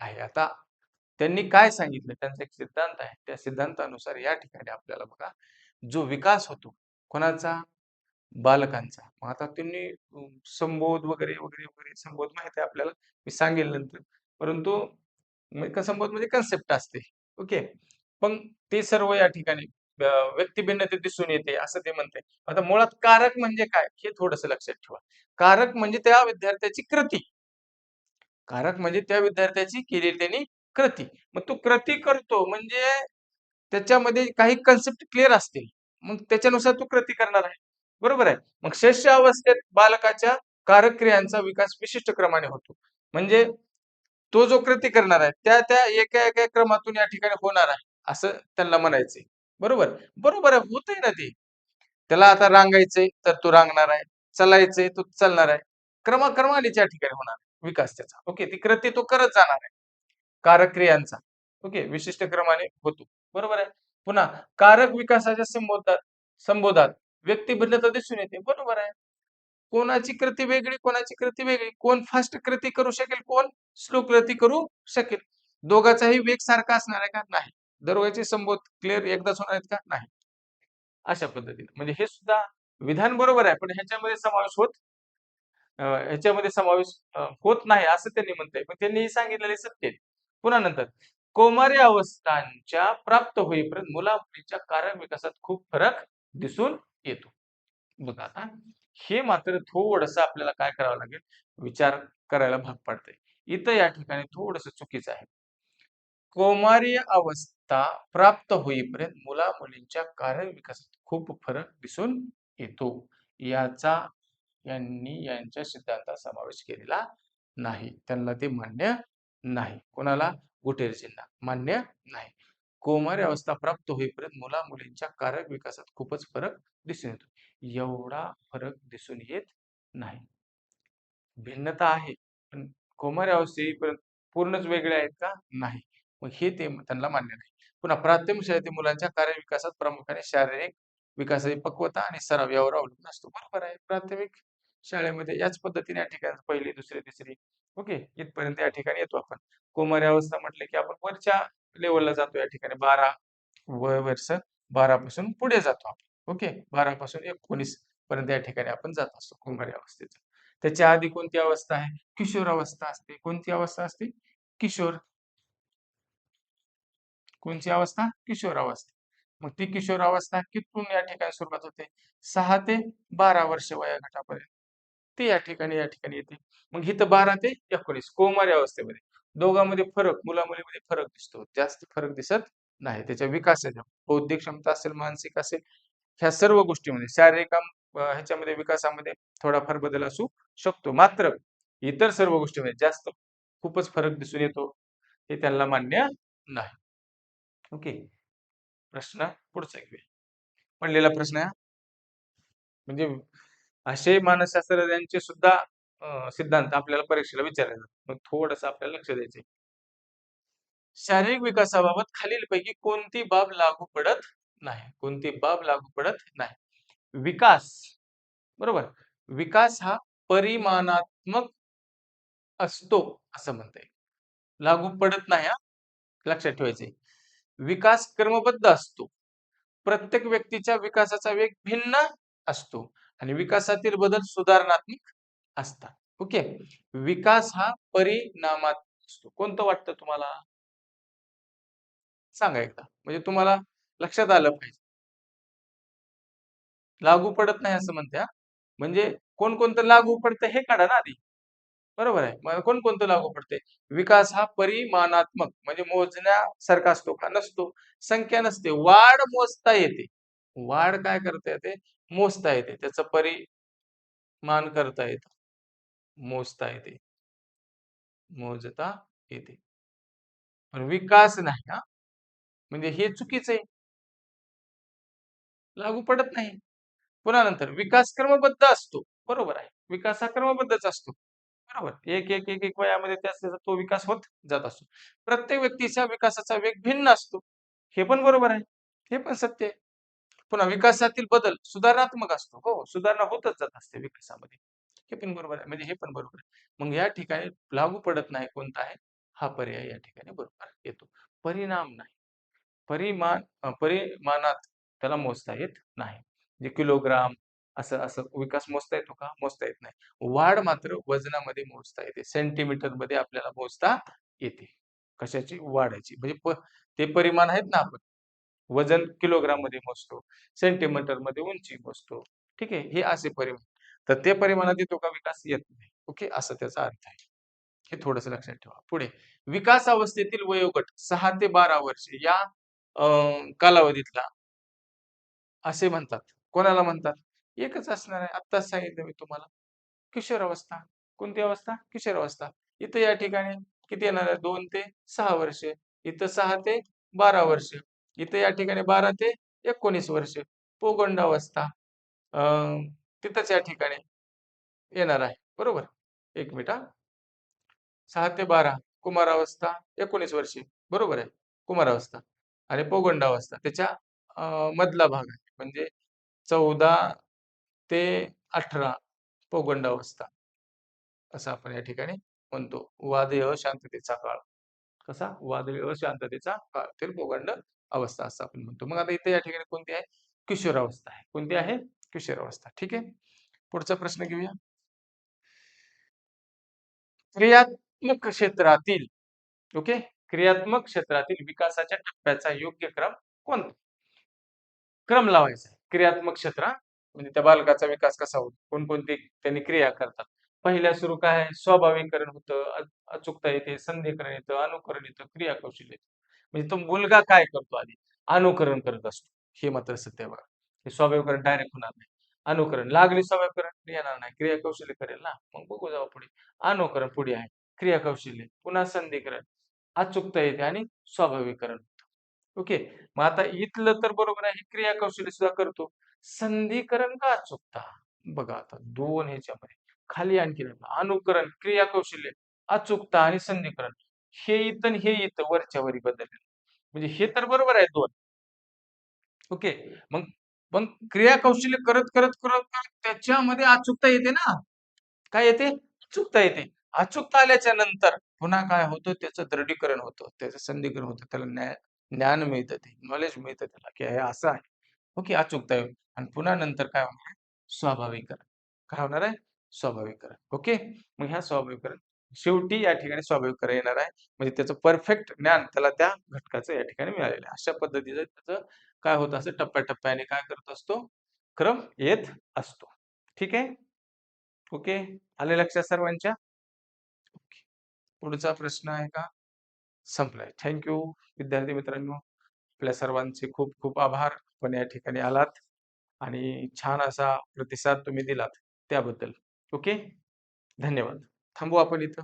Speaker 1: आहे. आता त्यांनी काय सांगितलं त्यांचा एक सिद्धांत आहे. त्या सिद्धांतानुसार या ठिकाणी आपल्याला बघा जो विकास होतो कोणाचा बालकांचा. मग आता त्यांनी संबोध वगैरे, वगैरे, वगैरे संबोध माहिती आहे आपल्याला. मी सांगेल नंतर. परंतु संबोध म्हणजे कन्सेप्ट असते. ओके. पण ते सर्व या ठिकाणी व्यक्तिभिन्नता दिसून येते असं ते म्हणते. आता मुळात कारक म्हणजे काय हे थोडंसं लक्षात ठेवा. कारक म्हणजे त्या विद्यार्थ्याची कृती. कारक म्हणजे त्या विद्यार्थ्याची केलेली त्यांनी कृती. मग तो कृती करतो म्हणजे त्याच्यामध्ये काही कन्सेप्ट क्लिअर असतील. मग त्याच्यानुसार तो कृती करणार आहे. बरोबर आहे. मग शैशव अवस्थेत बालकाच्या कारक क्रियांचा विकास विशिष्ट क्रमाने होतो. म्हणजे तो जो कृती करणार आहे त्या एका क्रमातून या ठिकाणी होणार आहे असं त्यांना म्हणायचंय. बरोबर? बरोबर आहे. होतंय ना ते. त्याला आता रांगायचंय तर तो रांगणार आहे. चालायचंय तो चालणार आहे. क्रमाक्रमाने त्या ठिकाणी होणार आहे विकास त्याचा. ओके. ती कृती तो करत जाणार आहे. कारक क्रियांचा. ओके. विशिष्ट क्रमाने होतो. बरोबर आहे. पुन्हा कारक विकासाच्या संबोधात व्यक्तिभिन्नता दिसून येते. बरोबर आहे. कोणाची कृती वेगळी, कोणाची कृती वेगळी. कोण फास्ट कृती करू शकेल, कोण स्लो कृती करू शकेल. दोघांचाही वेग सारखा असणार आहे का? नाही. दरवेळचे संबोध क्लिअर एकदाच होणार आहेत का? नाही. अशा पद्धतीने. म्हणजे हे सुद्धा विधान बरोबर आहे, पण ह्याच्यामध्ये समावेश होत नाही असं त्यांनी म्हटलंय. पण त्यांनी सांगितलेले सत्य आहे. पुन्हा नंतर कौमार्य अवस्थांच्या प्राप्त होईपर्यंत मुला-मुलींच्या कारक विकासात खूप फरक दिसून येतो. बघा आता हे मात्र थोडंसं आपल्याला काय करावं लागेल, विचार करायला भाग पडतंय. इथं या ठिकाणी थोडंसं चुकीचं आहे. कौमार्य अवस्था प्राप्त होईपर्यंत मुला-मुलींच्या कारक विकासात खूप फरक दिसून येतो. याचा यांच्या सिद्धांतात समावेश केलेला नाही. त्यांना ते मान्य नाही. कोणाला? गुटेरजींना मान्य नाही. कौमार्य अवस्था प्राप्त होईपर्यंत मुला-मुलींच्या कारक विकासात खूपच फरक दिसून येतो. एवढा फरक दिसून येत नाही. भिन्नता आहे, पण कौमार्य अवस्था येईपर्यंत पूर्णच वेगळे आहेत का? नाही. मग हे ते त्यांना मान्य नाही. पुन्हा प्राथमिक शाळेतील मुलांच्या कार्यविकासात प्रामुख्याने शारीरिक विकासाची पक्वता आणि सराव यावर अवलंबून असतो. बरोबर आहे. प्राथमिक शाळेमध्ये याच पद्धतीने या ठिकाणी पहिली, दुसरी, तिसरी ओके इथपर्यंत या ठिकाणी येतो आपण. कौमार्य अवस्था म्हटलं की आपण वरच्या लेव्हलला जातो या ठिकाणी 12 वर्ष 12 पासून पुढे जातो आपण. ओके 12 पासून 19 पर्यंत या ठिकाणी आपण जात असतो कौमार्य अवस्थेत. त्याच्या आधी कोणती अवस्था आहे? किशोर अवस्था असते. कोणती अवस्था असते? किशोर. कोणची अवस्था? किशोर अवस्था. मग ती किशोर अवस्था कितून या ठिकाणी सुरुवात होते? 6 ते 12 वर्ष वयोगटापर्यंत. ती या ठिकाणी येते. मग इथं 12 ते 19 कौमार्य अवस्थेमध्ये. दोघांमध्ये फरक, मुला-मुलीमध्ये फरक दिसतो. जास्त फरक दिसत नाही. त्याच्या विकासाच्या बौद्धिक क्षमता असेल, मानसिक असेल, ह्या सर्व गोष्टीमध्ये शारीरिक ह्याच्यामध्ये विकासामध्ये थोडाफार बदल असू शकतो. मात्र इतर सर्व गोष्टीमध्ये जास्त खूपच फरक दिसून येतो. हे त्यांना मान्य नाही. ओके. प्रश्न पुढचा घेऊया. पडलेला प्रश्न आहे हा. म्हणजे असे मानसशास्त्रज्ञांचे सुद्धा सिद्धांत आपल्याला परीक्षेला विचारले जातात. मग थोडंसं आपल्याला लक्ष द्यायचंय. शारीरिक विकासाबाबत खालीलपैकी कोणती बाब लागू पडत नाही? कोणती बाब लागू पडत नाही? विकास बरोबर. विकास हा परिमाणात्मक असतो असं म्हणता येईल. लागू पडत नाही हा. लक्षात ठेवायचंय. विकास क्रमबद्ध असतो. प्रत्येक व्यक्तीच्या विकासाचा वेग भिन्न असतो आणि विकासातील बदल सुधारणात्मक असतात. ओके. विकास हा परिणामात असतो. कोणतं वाटतं तुम्हाला? सांगा एकदा. म्हणजे तुम्हाला लक्षात आलं पाहिजे. लागू पडत नाही असं म्हणत्या. म्हणजे कोणकोणतं लागू पडतं हे काढा ना आधी. बरोबर आहे. मग कोणकोणतं लागू पडते? विकास हा परिमाणात्मक म्हणजे मोजण्यासारखा असतो का? नसतो. संख्या नसते. वाढ मोजता येते. वाढ काय करता येते? मोजता येते. त्याचं परिमाण करता येतं. मोजता येते. मोजता येते. पण विकास नाही हां. म्हणजे हे चुकीचं आहे. लागू पडत नाही. पुन्हा नंतर विकास क्रमबद्ध असतो. बरोबर आहे. विकास हा क्रमबद्धच असतो. बरोबर. एक वयामध्ये त्याचा तो विकास होत जात असतो. प्रत्येक व्यक्तीच्या विकासाचा वेग भिन्न असतो. हे पण बरोबर आहे. हे पण सत्य आहे. पुन्हा विकासातील बदल सुधारणात्मक असतो. हो, सुधारणा होतच जात असते विकासामध्ये. हे पण बरोबर आहे. म्हणजे हे पण बरोबर आहे. मग या ठिकाणी लागू पडत नाही कोणता आहे? हा पर्याय या ठिकाणी बरोबर येतो. परिणाम नाही. परिमाणात त्याला मोजता येत नाही. म्हणजे किलोग्राम असं असं विकास मोजता येतो का? मोजता येत नाही. वाढ मात्र वजनामध्ये मोजता येते. सेंटीमीटरमध्ये आपल्याला मोजता येते. कशाची? वाढायची. म्हणजे ते परिमाण आहेत ना आपण वजन किलोग्राममध्ये मोजतो, सेंटीमीटरमध्ये उंची मोजतो. ठीक आहे. हे असे परिमाण. तर ते परिमाणात येतो का विकास? येत नाही. ओके. असं त्याचा अर्थ आहे. हे थोडंसं लक्षात ठेवा. पुढे विकास अवस्थेतील वयोगट 6 ते 12 वर्षे या अ, कालावधीतला असे म्हणतात. कोणाला म्हणतात? एकच असणार आहे. आत्ताच सांगितलं मी तुम्हाला. किशोरावस्था. कोणती अवस्था? किशोरावस्था. इथं या ठिकाणी किती येणार आहे? 2 ते 6 वर्षे. इथं 6 ते 12 वर्ष. इथं या ठिकाणी 12 ते 19 वर्ष. पौगंडावस्था. अ, तिथंच या ठिकाणी येणार आहे. बरोबर? 1 मिनिट हां. 6 ते 12 कुमारावस्था 19 वर्षे. बरोबर आहे. कुमारावस्था आणि पौगंडावस्था त्याच्या मधला भाग आहे. म्हणजे 14 ते 18 पौगंडावस्था असं आपण या ठिकाणी म्हणतो. वादळ शांततेचा काळ. कसा? वादळ शांततेचा काळ. तर पौगंड अवस्था असं आपण म्हणतो. मग आता इथे या ठिकाणी कोणती आहे? किशोरावस्था आहे. कोणती आहे? किशोरावस्था. ठीक आहे. पुढचा प्रश्न घेऊया. क्रियात्मक क्षेत्रातील ओके. क्रियात्मक क्षेत्रातील विकासाच्या टप्प्याचा योग्य क्रम कोणता? क्रम लावायचा आहे. क्रियात्मक क्षेत्र हां. म्हणजे त्या बालकाचा विकास कसा होतो? कोणकोणती त्यांनी क्रिया करतात. पहिल्या सुरू काय आहे? स्वाभाविकरण होतं, अचूकता येते, संधिकरण येतं, अनुकरण येतं, क्रियाकौशल्य येतं. म्हणजे तो मुलगा काय करतो आधी? अनुकरण करत असतो. हे मात्र सत्य आहे बघा. हे स्वाभाविकरण डायरेक्ट होणार नाही. अनुकरण लागली स्वाभाविकरण येणार नाही. क्रियाकौशल्य करेल ना. मग बघू जाऊ पुढे. अनुकरण पुढे आहे. क्रियाकौशल्य, पुन्हा संधिकरण, अचूकता येते आणि स्वाभाविकरण. ओके. मग आता इथलं तर बरोबर आहे, क्रिया कौशल्य सुद्धा करतो. संधिकरण का अचूकता? बघा आता 2 ह्याच्यामध्ये. खाली आणखीन आहे. अनुकरण, क्रिया कौशल्य, अचूकता आणि संधिकरण. हे इथं आणि हे इथं वरच्या वरी बदललेलं. म्हणजे हे तर बरोबर आहे 2. ओके. मग मग क्रिया कौशल्य करत त्याच्यामध्ये अचूकता येते ना. काय येते? अचूकता येते. अचूकता आल्याच्या नंतर पुन्हा काय होतं? त्याचं दृढीकरण होतं, त्याचं संधिकरण होतं. त्याला ज्ञान मिळतं ते, नॉलेज मिळतं त्याला, की हे असं आहे. ओके, अचूकता येईल आणि पुन्हा नंतर काय होणार आहे? स्वाभाविकरण. काय होणार आहे? स्वाभाविकरण. ओके. मग ह्या स्वाभाविकरण शेवटी या ठिकाणी स्वाभाविकरण येणार आहे. म्हणजे त्याचं परफेक्ट ज्ञान त्याला त्या घटकाचं या ठिकाणी मिळालेलं आहे. अशा पद्धतीचं त्याचं काय होत असतं? टप्प्याटप्प्याने काय करत असतो? क्रम येत असतो. ठीक आहे? ओके. आलं लक्षात सर्वांच्या? ओके. पुढचा प्रश्न आहे का? संपलाय. थँक यू विद्यार्थी मित्रांनो. आपल्या सर्वांचे खूप खूप आभार. आपण या ठिकाणी आलात आणि छान असा प्रतिसाद तुम्ही दिलात त्याबद्दल. ओके. धन्यवाद. थांबू आपण इथं.